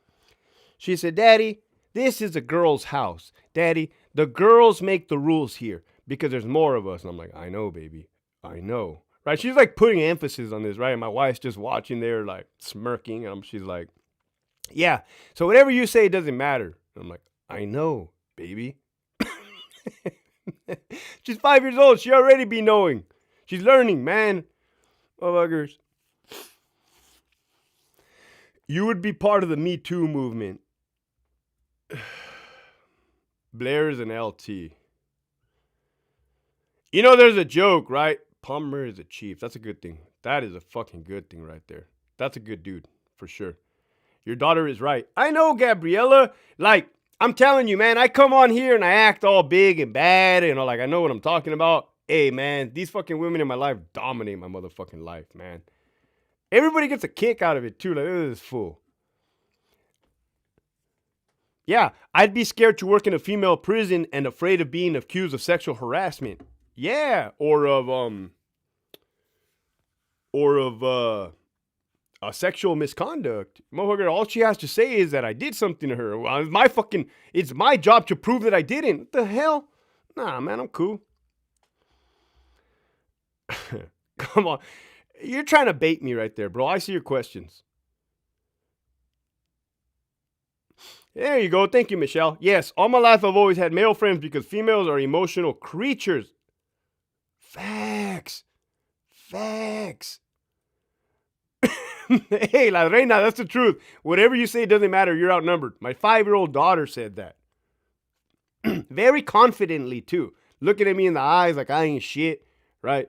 She said, Daddy, this is a girl's house. Daddy, the girls make the rules here because there's more of us. And I'm like, I know, baby. I know. Right? She's like putting emphasis on this, right? And my wife's just watching there, like smirking. And she's like, yeah, so whatever you say doesn't matter. And I'm like, I know, baby. She's 5 years old. She already be knowing. She's learning, man. Motherfuckers. You would be part of the Me Too movement. Blair is an LT. You know, there's a joke, right? Palmer is a chief. That's a good thing. That is a fucking good thing right there. That's a good dude, for sure. Your daughter is right. I know, Gabriella. Like, I'm telling you, man, I come on here and I act all big and bad. And like, I know what I'm talking about. Hey, man, these fucking women in my life dominate my motherfucking life, man. Everybody gets a kick out of it, too. Like, look at this fool. Yeah, I'd be scared to work in a female prison and afraid of being accused of sexual harassment. Yeah, or of a sexual misconduct. Motherfucker, all she has to say is that I did something to her. Well, it's my job to prove that I didn't. What the hell? Nah, man, I'm cool. Come on. You're trying to bait me right there, bro. I see your questions. There you go. Thank you, Michelle. Yes, all my life I've always had male friends because females are emotional creatures. Facts. Hey, La Reina, that's the truth. Whatever you say doesn't matter. You're outnumbered. My 5-year-old daughter said that. Very confidently, too. Looking at me in the eyes like I ain't shit, right?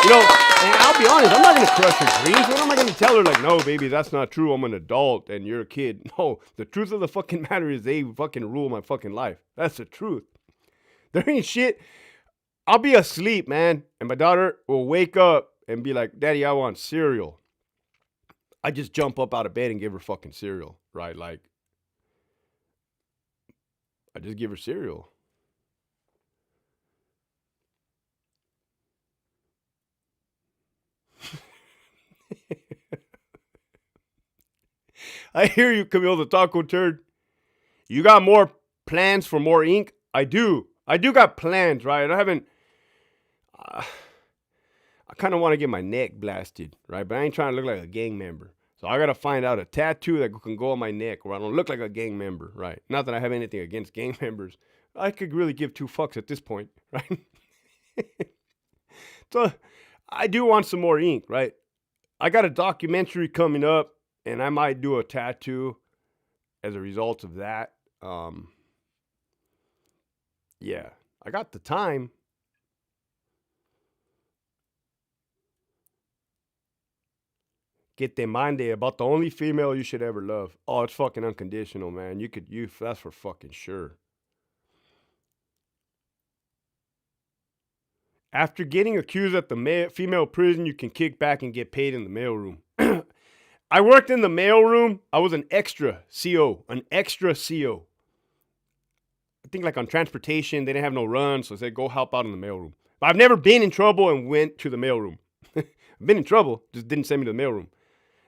You know, and I'll be honest, I'm not going to crush her dreams. What am I going to tell her? Like, no, baby, that's not true. I'm an adult and you're a kid. No, the truth of the fucking matter is they fucking rule my fucking life. That's the truth. There ain't shit. I'll be asleep, man. And my daughter will wake up and be like, Daddy, I want cereal. I just jump up out of bed and give her fucking cereal, right? Like, I just give her cereal. I hear you, Camille the Taco Turd. You got more plans for more ink? I do got plans, right? I kind of want to get my neck blasted, right? But I ain't trying to look like a gang member. So I got to find out a tattoo that can go on my neck where I don't look like a gang member, right? Not that I have anything against gang members. I could really give two fucks at this point, right? So I do want some more ink, right? I got a documentary coming up and I might do a tattoo as a result of that. Yeah, I got the time. Get the mande about the only female you should ever love. Oh, it's fucking unconditional, man. That's for fucking sure. After getting accused at the female prison, you can kick back and get paid in the mailroom. I worked in the mailroom. I was an extra CO. I think like on transportation, they didn't have no run, so they said, go help out in the mailroom. But I've never been in trouble and went to the mailroom. I've been in trouble, just didn't send me to the mailroom.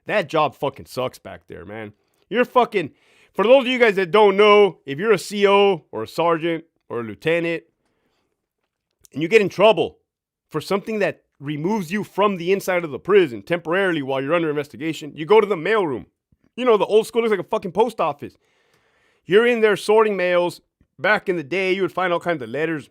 That job fucking sucks back there, man. For those of you guys that don't know, if you're a CO or a sergeant or a lieutenant, and you get in trouble for something that removes you from the inside of the prison temporarily while you're under investigation, you go to the mailroom. You know, the old school looks like a fucking post office. You're in there sorting mails. Back in the day, you would find all kinds of letters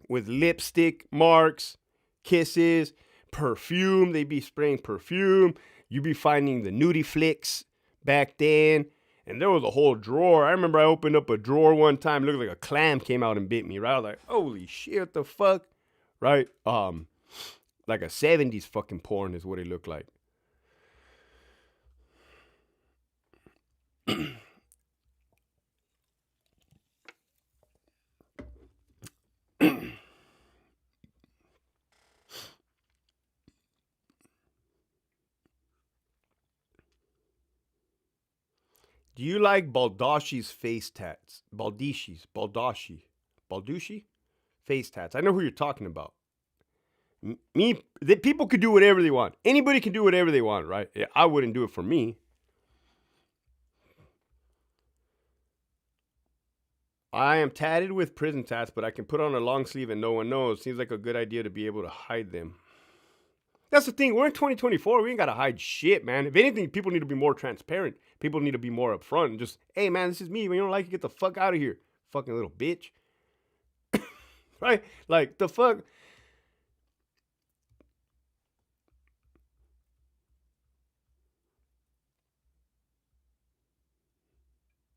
with lipstick marks, kisses, perfume. They'd be spraying perfume. You'd be finding the nudie flicks back then. And there was a whole drawer. I remember I opened up a drawer one time. It looked like a clam came out and bit me, right? I was like, holy shit, what the fuck? Right? Like a 70s fucking porn is what it looked like. Do you like Baldashi's face tats? Baldashi face tats. I know who you're talking about. People could do whatever they want. Anybody can do whatever they want, right? Yeah, I wouldn't do it for me. I am tatted with prison tats, but I can put on a long sleeve and no one knows. Seems like a good idea to be able to hide them. That's the thing. We're in 2024. We ain't got to hide shit, man. If anything, people need to be more transparent. People need to be more upfront and just, hey, man, this is me. When you don't like it, get the fuck out of here. Fucking little bitch. Right? Like, the fuck.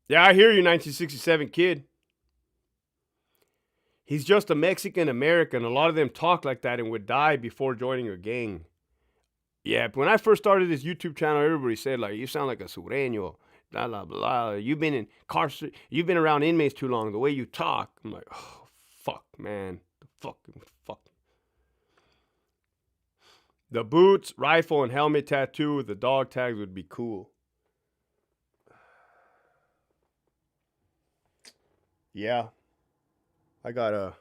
Yeah, I hear you, 1967 kid. He's just a Mexican American. A lot of them talk like that and would die before joining a gang. Yeah, when I first started this YouTube channel, everybody said, like, you sound like a sureño. Blah, blah, blah. You've been around inmates too long. The way you talk. I'm like, oh, fuck, man. Fuck. The boots, rifle, and helmet tattoo with the dog tags would be cool. Yeah. I got a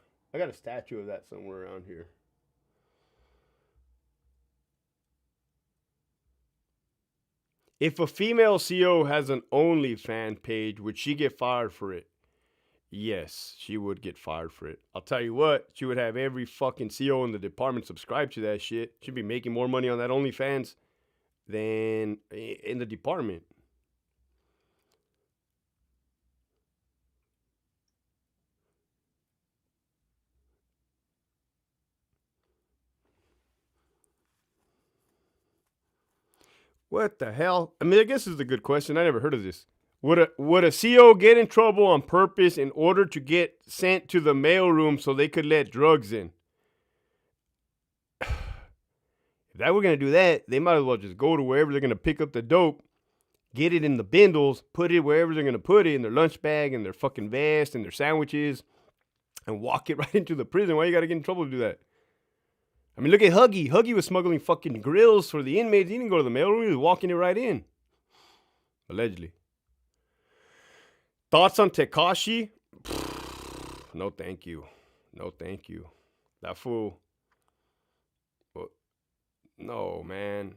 statue of that somewhere around here. If a female CO has an OnlyFans page, would she get fired for it? Yes, she would get fired for it. I'll tell you what, she would have every fucking CO in the department subscribe to that shit. She'd be making more money on that OnlyFans than in the department. What the hell? I mean, I guess this is a good question. I never heard of this. Would a CO get in trouble on purpose in order to get sent to the mailroom so they could let drugs in? If that were going to do that, they might as well just go to wherever they're going to pick up the dope, get it in the bindles, put it wherever they're going to put it, in their lunch bag, in their fucking vest, in their sandwiches, and walk it right into the prison. Why you got to get in trouble to do that? I mean, look at Huggy. Huggy was smuggling fucking grills for the inmates. He didn't go to the mailroom. He was walking it right in. Allegedly. Thoughts on Tekashi? No, thank you. No, thank you. That fool. No, man.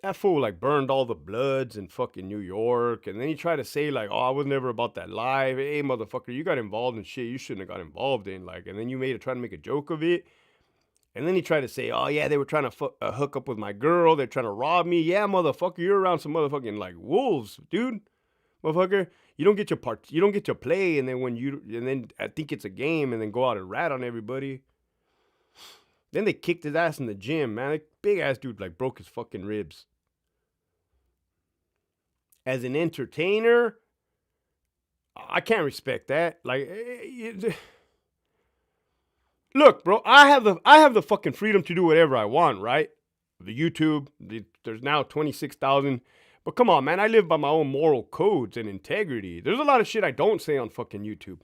That fool like burned all the bloods in fucking New York. And then he tried to say like, oh, I was never about that life. Hey, motherfucker, you got involved in shit you shouldn't have got involved in. Like, and then you try to make a joke of it. And then he tried to say, oh, yeah, they were trying to hook up with my girl. They're trying to rob me. Yeah, motherfucker, you're around some motherfucking like wolves, dude. Motherfucker, you don't get your part. You don't get your play. And then I think it's a game and then go out and rat on everybody. Then they kicked his ass in the gym, man. Like, big ass dude like broke his fucking ribs. As an entertainer, I can't respect that. Like, look, bro, I have the fucking freedom to do whatever I want, right? The YouTube, there's now 26,000. But come on, man, I live by my own moral codes and integrity. There's a lot of shit I don't say on fucking YouTube,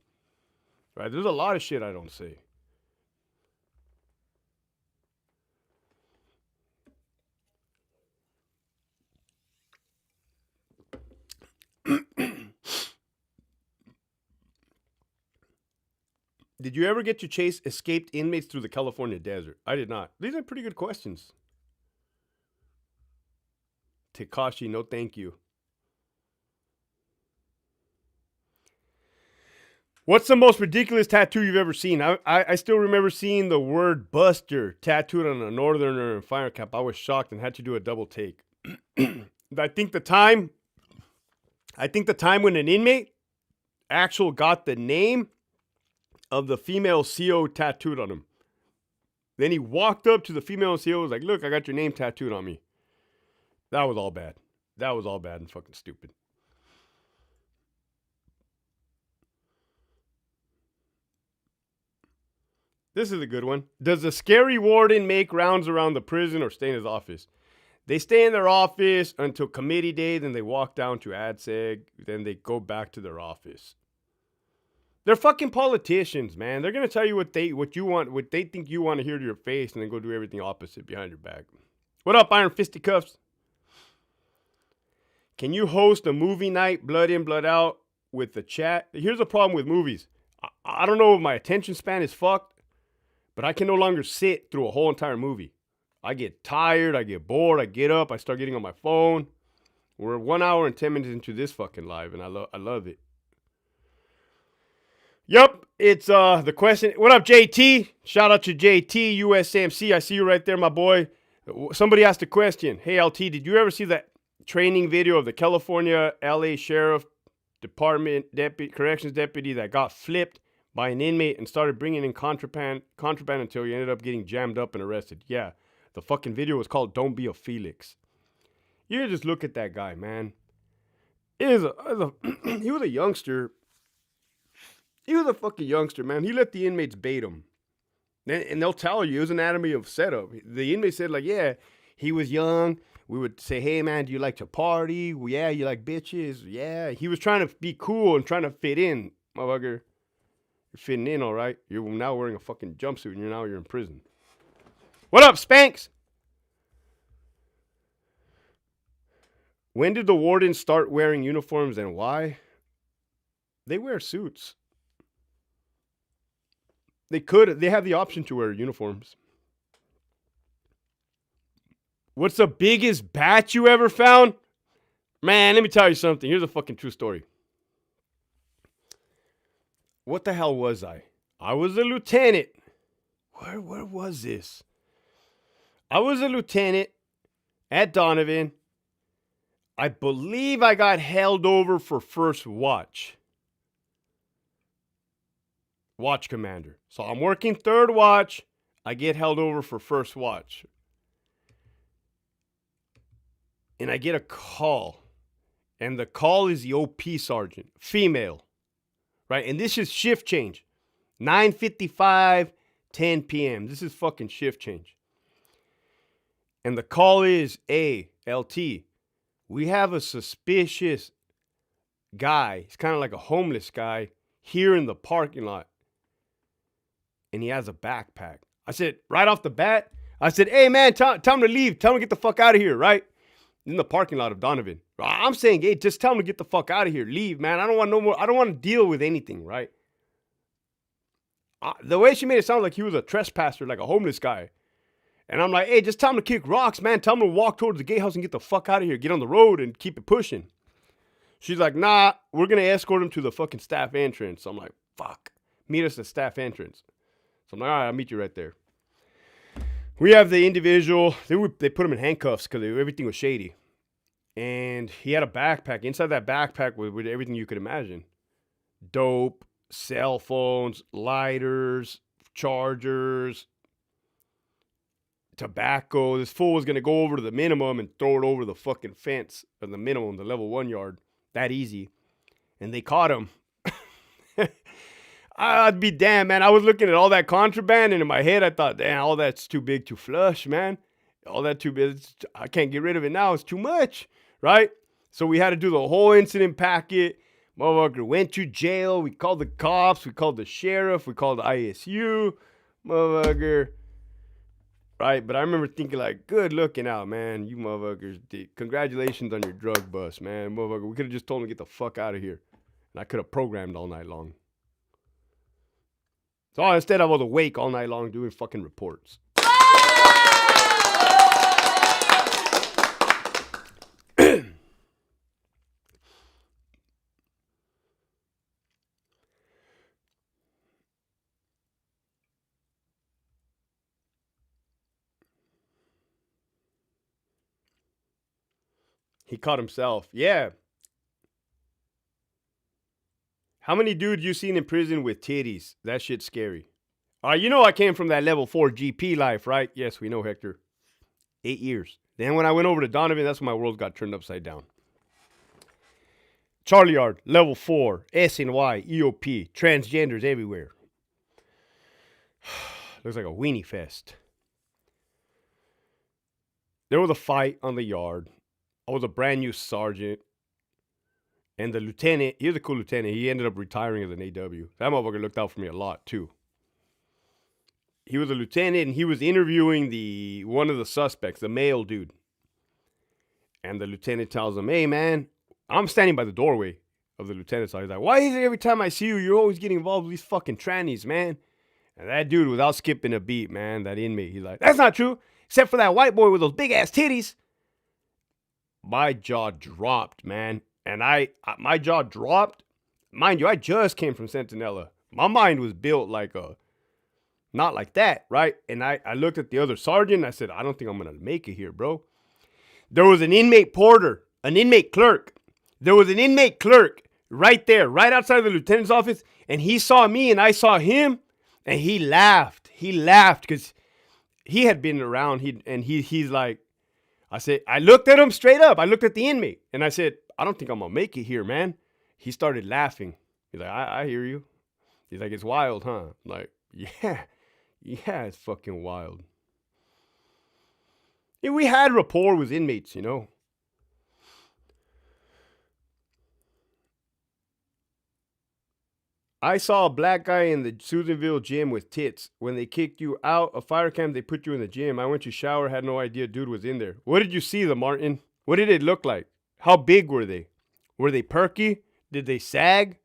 right? There's a lot of shit I don't say. Did you ever get to chase escaped inmates through the California desert? I did not. These are pretty good questions. Tekashi, no thank you. What's the most ridiculous tattoo you've ever seen? I still remember seeing the word Buster tattooed on a northerner in fire camp. I was shocked and had to do a double take. I think the time when an inmate actually got the name of the female CO tattooed on him. Then he walked up to the female CO and was like, look, I got your name tattooed on me. That was all bad. That was all bad and fucking stupid. This is a good one. Does the scary warden make rounds around the prison or stay in his office? They stay in their office until committee day, then they walk down to ADSEG, then they go back to their office. They're fucking politicians, man. They're gonna tell you what you want, what they think you want to hear to your face, and then go do everything opposite behind your back. What up, Iron Fisticuffs? Can you host a movie night, blood in, blood out, with the chat? Here's the problem with movies. I don't know if my attention span is fucked, but I can no longer sit through a whole entire movie. I get tired, I get bored, I get up, I start getting on my phone. We're 1 hour and 10 minutes into this fucking live, and I love it. Yup, it's the question. What up, JT? Shout out to JT, USMC. I see you right there, my boy. Somebody asked a question. Hey, LT, did you ever see that training video of the California LA Sheriff Department corrections deputy that got flipped by an inmate and started bringing in contraband until he ended up getting jammed up and arrested? Yeah, the fucking video was called Don't Be a Felix. You just look at that guy, man. He was a youngster. He was a fucking youngster, man. He let the inmates bait him. And they'll tell you, it was an anatomy of setup. The inmate said, like, yeah, he was young. We would say, hey, man, do you like to party? Well, yeah, you like bitches? Yeah. He was trying to be cool and trying to fit in, motherfucker. You're fitting in, all right? You're now wearing a fucking jumpsuit and you're in prison. What up, Spanx? When did the wardens start wearing uniforms and why? They wear suits. They have the option to wear uniforms. What's the biggest bat you ever found? Man, let me tell you something. Here's a fucking true story. What the hell was I? I was a lieutenant. Where was this? I was a lieutenant at Donovan. I believe I got held over for first watch. Watch commander. So I'm working third watch. I get held over for first watch. And I get a call. And the call is the OP sergeant. Female. Right? And this is shift change. 9:55, 10 p.m. This is fucking shift change. And the call is, LT. We have a suspicious guy. He's kind of like a homeless guy here in the parking lot. And he has a backpack. I said, right off the bat, I said, hey, man, tell him to leave. Tell him to get the fuck out of here, right? In the parking lot of Donovan. I'm saying, hey, just tell him to get the fuck out of here. Leave, man. I don't want no more. I don't want to deal with anything, right? The way she made it sound like he was a trespasser, like a homeless guy. And I'm like, hey, just tell him to kick rocks, man. Tell him to walk towards the gatehouse and get the fuck out of here. Get on the road and keep it pushing. She's like, nah, we're going to escort him to the fucking staff entrance. So I'm like, fuck. Meet us at staff entrance. So I'm like, all right, I'll meet you right there. We have the individual. They put him in handcuffs because everything was shady. And he had a backpack. Inside that backpack with everything you could imagine. Dope, cell phones, lighters, chargers, tobacco. This fool was going to go over to the minimum and throw it over the fucking fence of the minimum, the level 1 yard. That easy. And they caught him. I'd be damned, man. I was looking at all that contraband, and in my head, I thought, damn, all that's too big to flush, man. All that too big. I can't get rid of it now. It's too much, right? So we had to do the whole incident packet. Motherfucker went to jail. We called the cops. We called the sheriff. We called the ISU. Motherfucker. Right? But I remember thinking, like, good looking out, man. You motherfuckers did. Congratulations on your drug bust, man. Motherfucker, we could have just told him to get the fuck out of here. And I could have programmed all night long. So instead, I was awake all night long doing fucking reports. He caught himself. Yeah. How many dudes you seen in prison with titties? That shit's scary. You know I came from that level 4 GP life, right? Yes, we know, Hector. 8 years. Then when I went over to Donovan, that's when my world got turned upside down. Charlie Yard, level 4, SNY, EOP, transgenders everywhere. Looks like a weenie fest. There was a fight on the yard. I was a brand new sergeant. And the lieutenant, he was a cool lieutenant. He ended up retiring as an AW. That motherfucker looked out for me a lot, too. He was a lieutenant, and he was interviewing one of the suspects, the male dude. And the lieutenant tells him, hey, man, I'm standing by the doorway of the lieutenant's office. He's like, why is it every time I see you, you're always getting involved with these fucking trannies, man? And that dude, without skipping a beat, man, that inmate, he's like, that's not true. Except for that white boy with those big-ass titties. My jaw dropped, man. And my jaw dropped. Mind you, I just came from Centinela. My mind was built like not like that, right? And I looked at the other sergeant and I said, I don't think I'm going to make it here, bro. There was an inmate porter, an inmate clerk. There was an inmate clerk right there, right outside of the lieutenant's office. And he saw me and I saw him. And he laughed. He laughed because he had been around. He's like, I looked at him straight up. I looked at the inmate and I said, I don't think I'm going to make it here, man. He started laughing. He's like, I hear you. He's like, it's wild, huh? I'm like, yeah, it's fucking wild. Yeah, we had rapport with inmates, you know. I saw a black guy in the Susanville gym with tits. When they kicked you out of fire camp, they put you in the gym. I went to shower, had no idea dude was in there. What did you see, Martin? What did it look like? How big were they? Were they perky? Did they sag?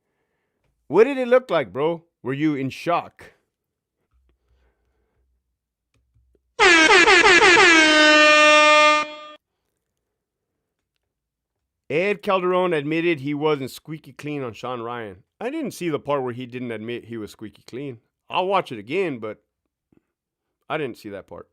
What did it look like, bro? Were you in shock? Ed Calderon admitted he wasn't squeaky clean on Sean Ryan. I didn't see the part where he didn't admit he was squeaky clean. I'll watch it again, but I didn't see that part.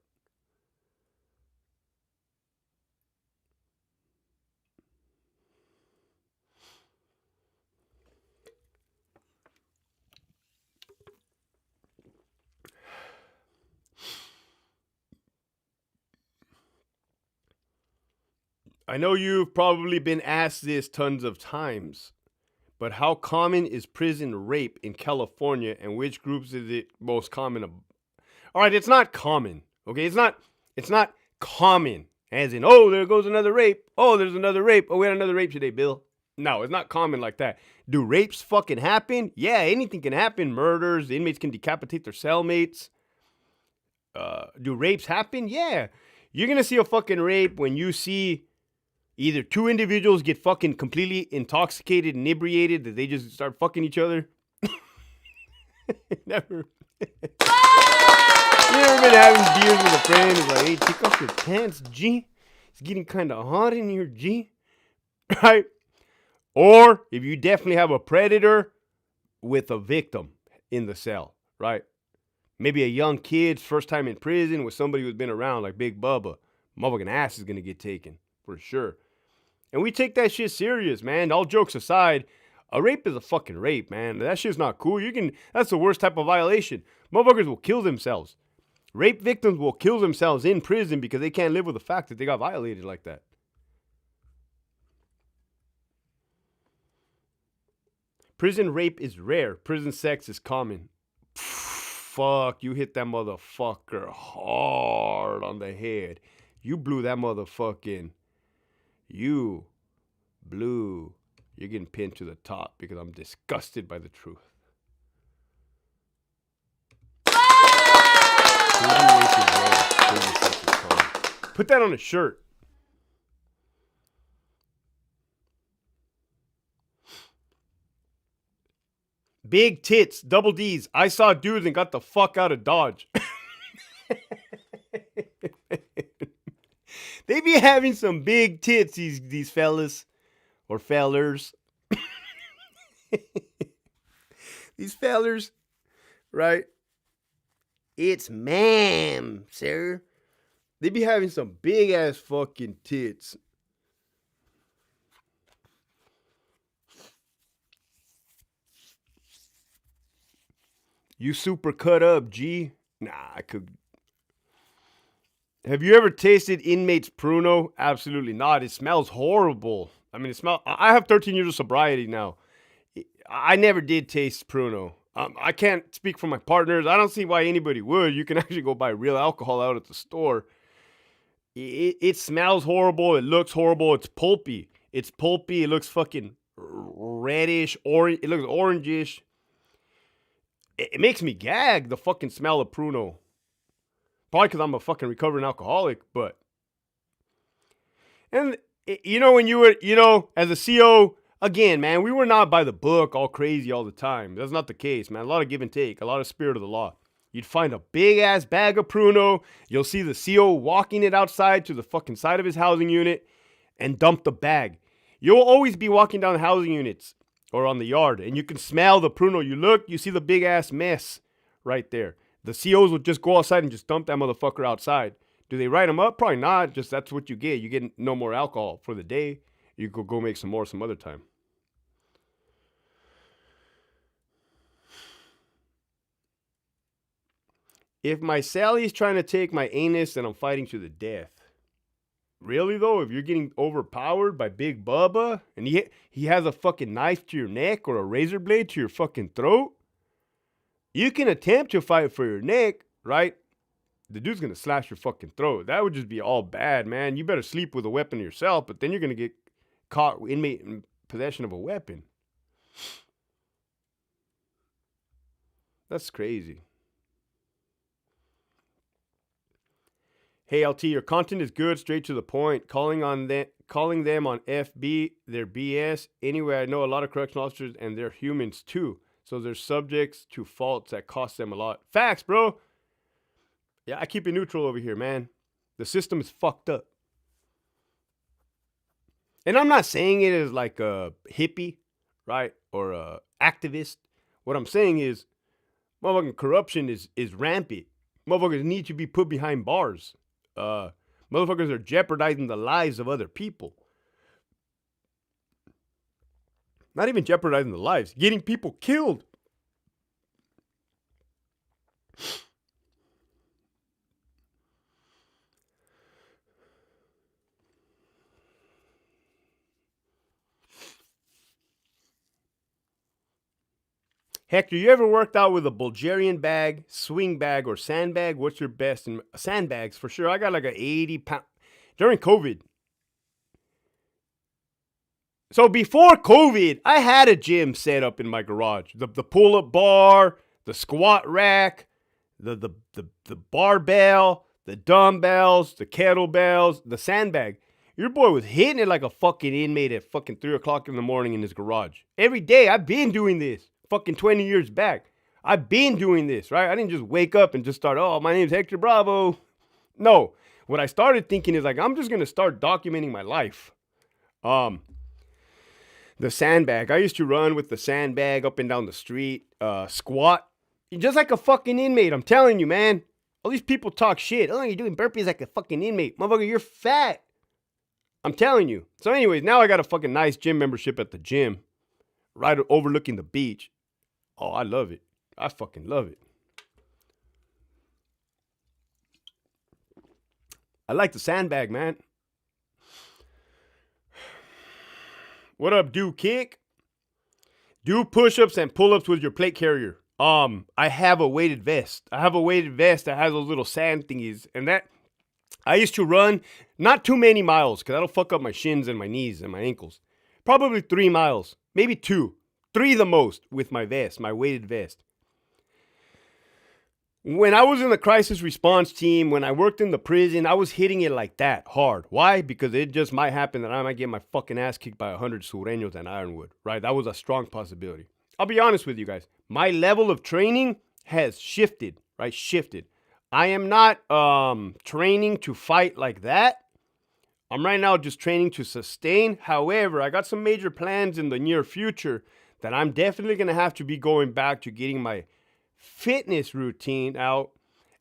I know you've probably been asked this tons of times, but how common is prison rape in California, and which groups is it most common? All right, it's not common. Okay, it's not common. As in, oh, there goes another rape. Oh, there's another rape. Oh, we had another rape today, Bill. No, it's not common like that. Do rapes fucking happen? Yeah, anything can happen. Murders, inmates can decapitate their cellmates. Do rapes happen? Yeah. You're gonna see a fucking rape when you see either two individuals get fucking completely intoxicated, inebriated, that they just start fucking each other. Never. You ever been having beers with a friend? It's like, hey, take off your pants, G. It's getting kind of hot in here, G. Right? Or if you definitely have a predator with a victim in the cell, right? Maybe a young kid, first time in prison with somebody who's been around, like Big Bubba. Motherfucking ass is going to get taken, for sure. And we take that shit serious, man. All jokes aside, a rape is a fucking rape, man. That shit's not cool. That's the worst type of violation. Motherfuckers will kill themselves. Rape victims will kill themselves in prison because they can't live with the fact that they got violated like that. Prison rape is rare. Prison sex is common. Fuck, you hit that motherfucker hard on the head. You blew that motherfucking... You're getting pinned to the top because I'm disgusted by the truth. Put that on a shirt. Big tits, double D's. I saw dudes and got the fuck out of Dodge. They be having some big tits, these fellas or fellers. These fellers, right? It's ma'am, sir. They be having some big ass fucking tits. You super cut up, G. Nah, I could. Have you ever tasted Inmate's Pruno? Absolutely not. It smells horrible. I mean, I have 13 years of sobriety now. I never did taste Pruno. I can't speak for my partners. I don't see why anybody would. You can actually go buy real alcohol out at the store. It smells horrible. It looks horrible. It's pulpy. It looks fucking reddish, orange. It looks orangish. It makes me gag, the fucking smell of Pruno. Probably because I'm a fucking recovering alcoholic, but. And, when you were, as a CO, again, man, we were not by the book all crazy all the time. That's not the case, man. A lot of give and take, a lot of spirit of the law. You'd find a big ass bag of Pruno. You'll see the CO walking it outside to the fucking side of his housing unit and dump the bag. You'll always be walking down the housing units or on the yard and you can smell the Pruno. You see the big ass mess right there. The COs will just go outside and just dump that motherfucker outside. Do they write them up? Probably not. Just that's what you get. You get no more alcohol for the day. You could go make some more some other time. If my Sally's trying to take my anus, then I'm fighting to the death. Really though, if you're getting overpowered by Big Bubba and he has a fucking knife to your neck or a razor blade to your fucking throat, you can attempt to fight for your neck, right? The dude's gonna slash your fucking throat. That would just be all bad, man. You better sleep with a weapon yourself, but then you're gonna get caught in possession of a weapon. That's crazy. Hey LT, your content is good, straight to the point. Calling them on FB, they're BS. Anyway, I know a lot of correctional officers and they're humans too. So they're subjects to faults that cost them a lot. Facts, bro. Yeah, I keep it neutral over here, man. The system is fucked up. And I'm not saying it as like a hippie, right? Or a activist. What I'm saying is, motherfucking corruption is rampant. Motherfuckers need to be put behind bars. Motherfuckers are jeopardizing the lives of other people. Not even jeopardizing the lives, getting people killed. Hector, you ever worked out with a Bulgarian bag, swing bag, or sandbag? What's your best? In sandbags, for sure. I got like an 80-pound during COVID. So before COVID, I had a gym set up in my garage. The pull-up bar, the squat rack, the barbell, the dumbbells, the kettlebells, the sandbag. Your boy was hitting it like a fucking inmate at fucking 3 o'clock in the morning in his garage. Every day, I've been doing this. Fucking 20 years back. I've been doing this, right? I didn't just wake up and just start, oh, my name's Hector Bravo. No. What I started thinking is like, I'm just going to start documenting my life. The sandbag. I used to run with the sandbag up and down the street, squat. Just like a fucking inmate. I'm telling you, man. All these people talk shit. Oh, you're doing burpees like a fucking inmate. Motherfucker, you're fat. I'm telling you. So anyways, now I got a fucking nice gym membership at the gym. Right overlooking the beach. Oh, I love it. I fucking love it. I like the sandbag, man. What up, do kick? Do push-ups and pull-ups with your plate carrier. I have a weighted vest. I have a weighted vest that has those little sand thingies. And that, I used to run not too many miles because that'll fuck up my shins and my knees and my ankles. Probably 3 miles. Maybe 2. 3 the most with my vest, my weighted vest. When I was in the crisis response team, when I worked in the prison, I was hitting it like that hard. Why? Because it just might happen that I might get my fucking ass kicked by 100 sureños and Ironwood, right? That was a strong possibility. I'll be honest with you guys. My level of training has shifted, right? Shifted. I am not training to fight like that. I'm right now just training to sustain. However, I got some major plans in the near future that I'm definitely going to have to be going back to getting my fitness routine out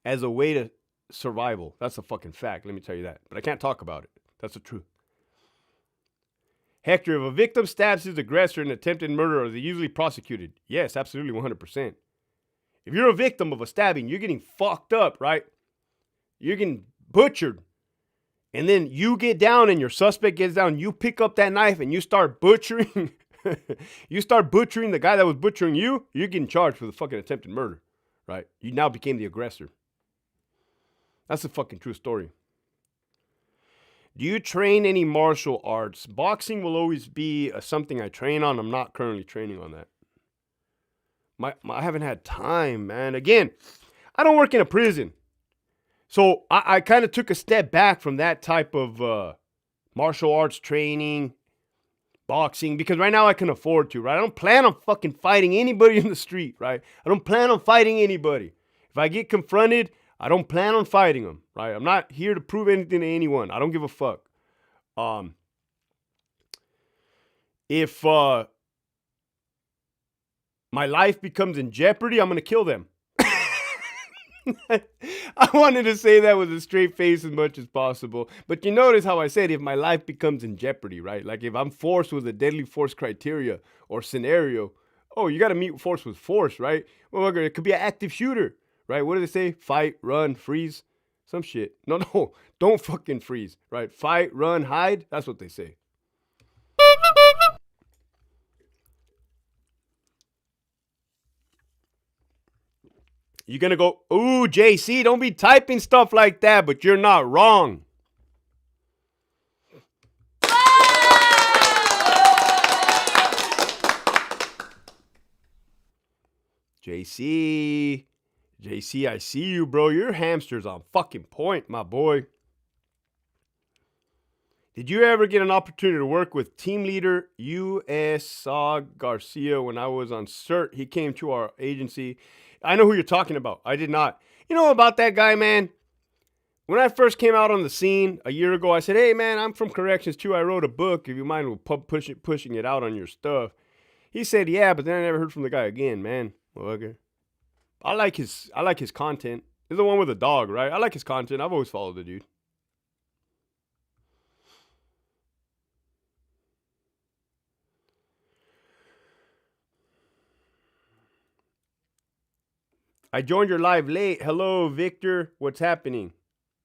as a way to survival. That's a fucking fact. Let me tell you that. But I can't talk about it. That's the truth. Hector, if a victim stabs his aggressor in attempted murder, are they usually prosecuted? Yes, absolutely, 100%. If you're a victim of a stabbing, you're getting fucked up, right? You're getting butchered. And then you get down and your suspect gets down. You pick up that knife and you start butchering. You start butchering the guy that was butchering you. You're getting charged for the fucking attempted murder, right? You now became the aggressor. That's a fucking true story. Do you train any martial arts? Boxing will always be something I train on. I'm not currently training on that. I haven't had time, man. Again, I don't work in a prison. So I kind of took a step back from that type of martial arts training, boxing, because right now I can afford to, right? I don't plan on fucking fighting anybody in the street, right? I don't plan on fighting anybody. If I get confronted, I don't plan on fighting them, right? I'm not here to prove anything to anyone. I don't give a fuck. If my life becomes in jeopardy, I'm going to kill them. I wanted to say that with a straight face as much as possible. But you notice how I said if my life becomes in jeopardy, right? Like if I'm forced with a deadly force criteria or scenario, oh, you got to meet force with force, right? Well, it could be an active shooter, right? What do they say? Fight, run, freeze, some shit. No, don't fucking freeze, right? Fight, run, hide. That's what they say. You're going to go, ooh, JC, don't be typing stuff like that, but you're not wrong. JC, I see you, bro. Your hamster's on fucking point, my boy. Did you ever get an opportunity to work with team leader U.S. Garcia when I was on CERT? He came to our agency. I know who you're talking about. I did not. You know about that guy, man? When I first came out on the scene a year ago, I said, hey, man, I'm from Corrections too. I wrote a book. If you mind pushing it out on your stuff. He said, yeah, but then I never heard from the guy again, man. Well, okay. I like his content. He's the one with the dog, right? I like his content. I've always followed the dude. I joined your live late. Hello, Victor. What's happening?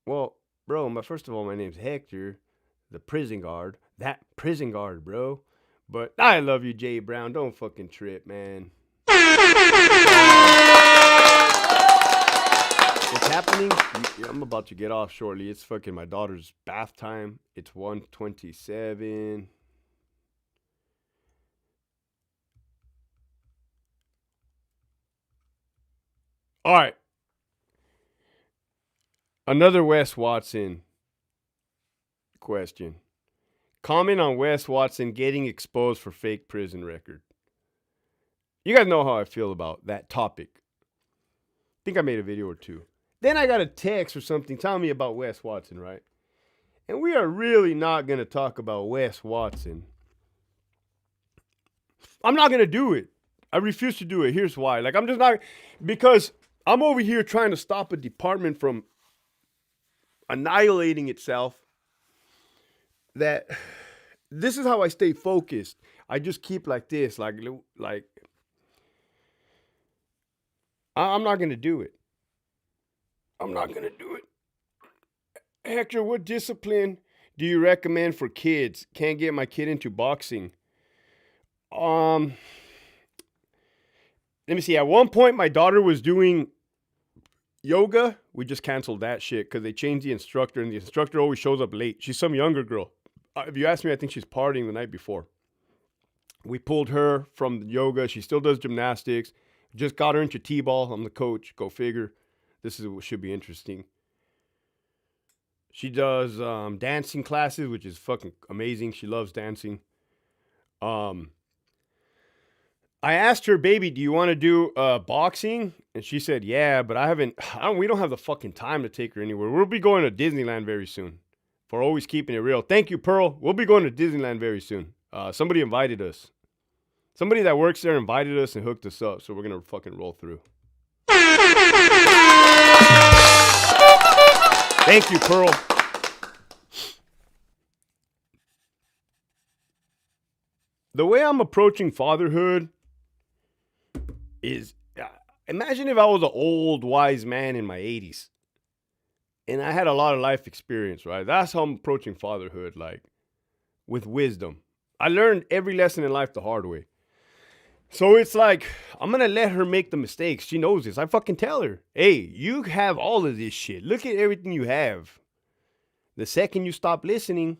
Well, bro, first of all, my name's Hector, the prison guard. That prison guard, bro. But I love you, Jay Brown. Don't fucking trip, man. What's happening? I'm about to get off shortly. It's fucking my daughter's bath time. It's 1:27. All right. Another Wes Watson question. Comment on Wes Watson getting exposed for fake prison record. You guys know how I feel about that topic. I think I made a video or two. Then I got a text or something telling me about Wes Watson, right? And we are really not going to talk about Wes Watson. I'm not going to do it. I refuse to do it. Here's why. Like, I'm just not, because I'm over here trying to stop a department from annihilating itself. That this is how I stay focused. I just keep like this, like I'm not going to do it. I'm not going to do it. Hector, what discipline do you recommend for kids? Can't get my kid into boxing. Let me see. At one point, my daughter was doing yoga. We just canceled that shit because they changed the instructor, and the instructor always shows up late. She's some younger girl. If you ask me, I think she's partying the night before. We pulled her from yoga. She still does gymnastics. Just got her into t-ball. I'm the coach. Go figure. This is what should be interesting. She does dancing classes, which is fucking amazing. She loves dancing. I asked her, baby, do you want to do boxing? And she said, yeah, but we don't have the fucking time to take her anywhere. We'll be going to Disneyland very soon. For always keeping it real. Thank you, Pearl. We'll be going to Disneyland very soon. Somebody invited us. Somebody that works there invited us and hooked us up. So we're going to fucking roll through. Thank you, Pearl. The way I'm approaching fatherhood is, imagine if I was an old wise man in my 80s. And I had a lot of life experience, right? That's how I'm approaching fatherhood, like with wisdom. I learned every lesson in life the hard way. So it's like, I'm going to let her make the mistakes. She knows this. I fucking tell her, hey, you have all of this shit. Look at everything you have. The second you stop listening,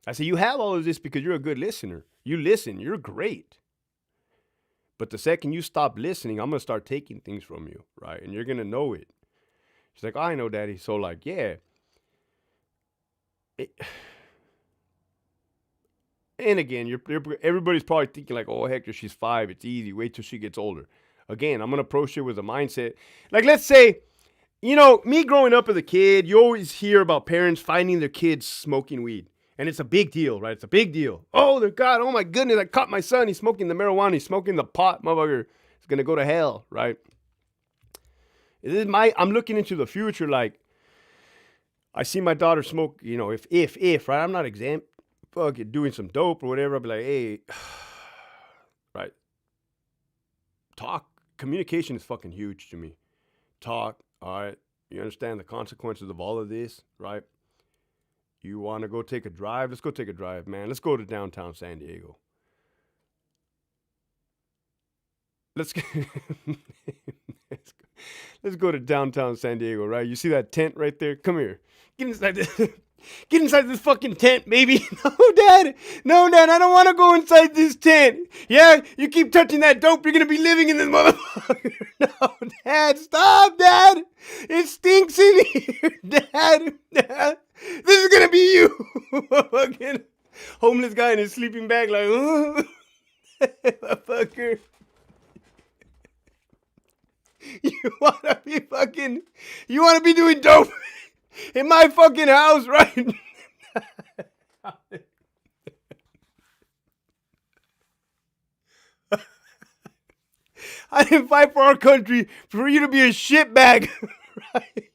I say, you have all of this because you're a good listener. You listen. You're great. But the second you stop listening, I'm going to start taking things from you, right? And you're going to know it. She's like, oh, I know, Daddy. So, like, yeah. And again, everybody's probably thinking like, oh, Hector, she's 5. It's easy. Wait till she gets older. Again, I'm going to approach it with a mindset. Like, let's say, you know, me growing up as a kid, you always hear about parents finding their kids smoking weed. And it's a big deal, right? It's a big deal. Oh, God, oh my goodness, I caught my son. He's smoking the marijuana. He's smoking the pot. Motherfucker is going to go to hell, right? I'm looking into the future. Like, I see my daughter smoke, you know, if, right? I'm not fucking doing some dope or whatever. I'll be like, hey, right? Talk. Communication is fucking huge to me. Talk. All right. You understand the consequences of all of this, right? You want to go take a drive? Let's go take a drive, man. Let's go to downtown San Diego. Let's go to downtown San Diego, right? You see that tent right there? Come here. Get inside this. Get inside this fucking tent, baby. No, Dad. No, Dad. I don't want to go inside this tent. Yeah, you keep touching that dope, you're going to be living in this motherfucker. No, Dad. Stop, Dad. It stinks in here, Dad. Dad. This is going to be you. Fucking homeless guy in his sleeping bag like, motherfucker. You want to be doing dope in my fucking house, right? I didn't fight for our country for you to be a shitbag, right?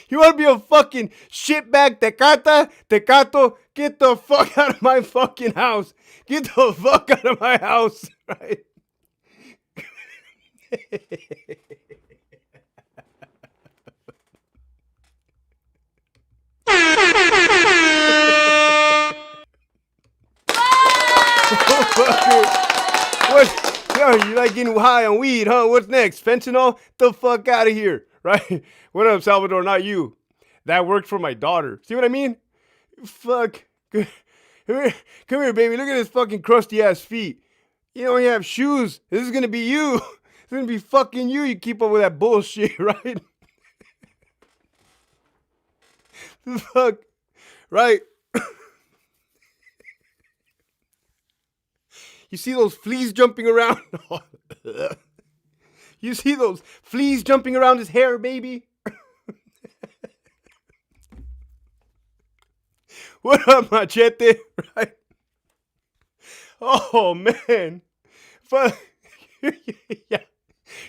You want to be a fucking shitbag, tecato, get the fuck out of my fucking house. Get the fuck out of my house, right? What? Yo, you like getting high on weed, huh? What's next? Fentanyl? The fuck out of here, right? What up, Salvador? Not you. That worked for my daughter. See what I mean? Fuck. Come here, baby. Look at his fucking crusty ass feet. You don't have shoes. This is gonna be you. It's gonna be fucking you. You keep up with that bullshit, right? Fuck. Right? You see those fleas jumping around? You see those fleas jumping around his hair, baby? What up, machete? Right? Oh, man. Fuck. Yeah.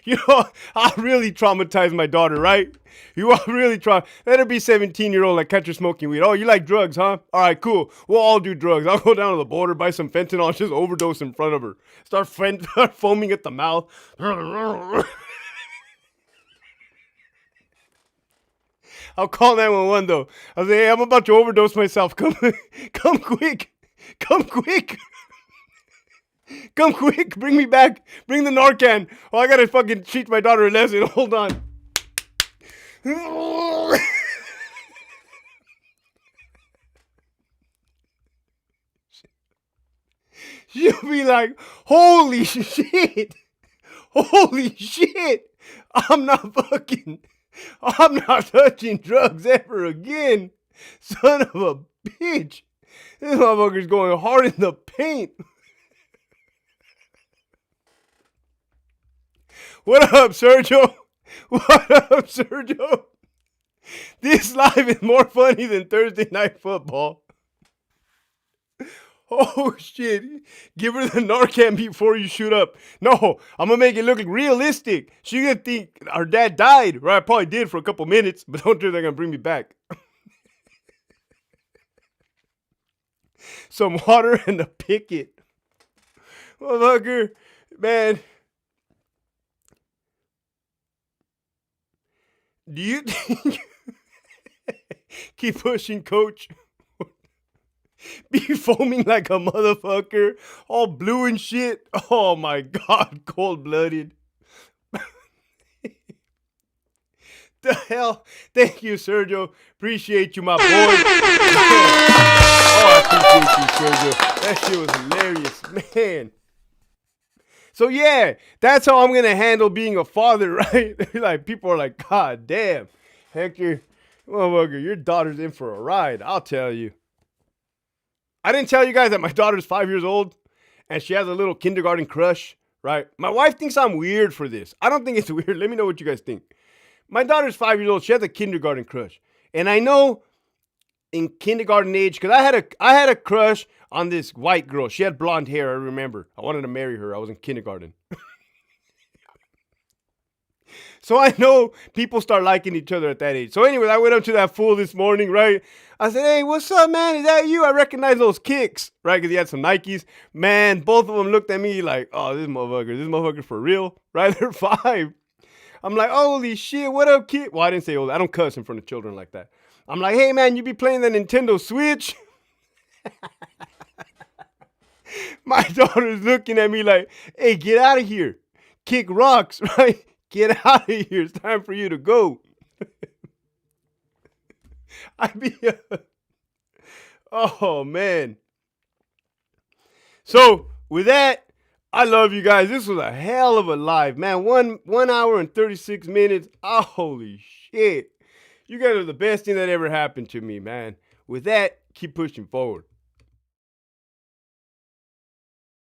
You know, I really traumatized my daughter, right? You are really let her be 17-year-old and catch her smoking weed. Oh, you like drugs, huh? All right, cool. We'll all do drugs. I'll go down to the border, buy some fentanyl, and just overdose in front of her. Start foaming at the mouth. I'll call 911 though. I'll say, hey, I'm about to overdose myself. Come quick. Come quick. Come quick. Bring me back. Bring the Narcan. Oh, I gotta fucking teach my daughter a lesson. Hold on. She'll be like, holy shit. Holy shit. I'm not touching drugs ever again. Son of a bitch. This motherfucker's going hard in the paint. What up, Sergio? What up, Sergio? This live is more funny than Thursday Night Football. Oh, shit. Give her the Narcan before you shoot up. No, I'm going to make it look realistic. She's going to think her dad died. Right, I probably did for a couple minutes, but don't think they're going to bring me back. Some water and a picket. Motherfucker, man. Do you think... Keep pushing, coach. Be foaming like a motherfucker. All blue and shit. Oh my God, cold-blooded. The hell? Thank you, Sergio. Appreciate you, my boy. Oh, I appreciate you, Sergio. That shit was hilarious, man. So yeah, that's how I'm gonna handle being a father, right? Like people are like, God damn, Hector, motherfucker, your daughter's in for a ride. I'll tell you. I didn't tell you guys that my daughter's 5 years old and she has a little kindergarten crush, right? My wife thinks I'm weird for this. I don't think it's weird. Let me know what you guys think. My daughter's 5 years old. She has a kindergarten crush. And I know in kindergarten age, because I had a crush on this white girl. She had blonde hair, I remember. I wanted to marry her. I was in kindergarten. So I know people start liking each other at that age. So anyway, I went up to that fool this morning, right? I said, hey, what's up, man? Is that you? I recognize those kicks, right? Because he had some Nikes. Man, both of them looked at me like, oh, this motherfucker's for real, right? They're 5. I'm like, holy shit, what up, kid? Well, I didn't say, oh, I don't cuss in front of children like that. I'm like, hey, man, you be playing the Nintendo Switch? My daughter's looking at me like, hey, get out of here. Kick rocks, right? Get out of here. It's time for you to go. Oh, man. So, with that, I love you guys. This was a hell of a live, man. 1 hour and 36 minutes. Oh, holy shit. You guys are the best thing that ever happened to me, man. With that, keep pushing forward.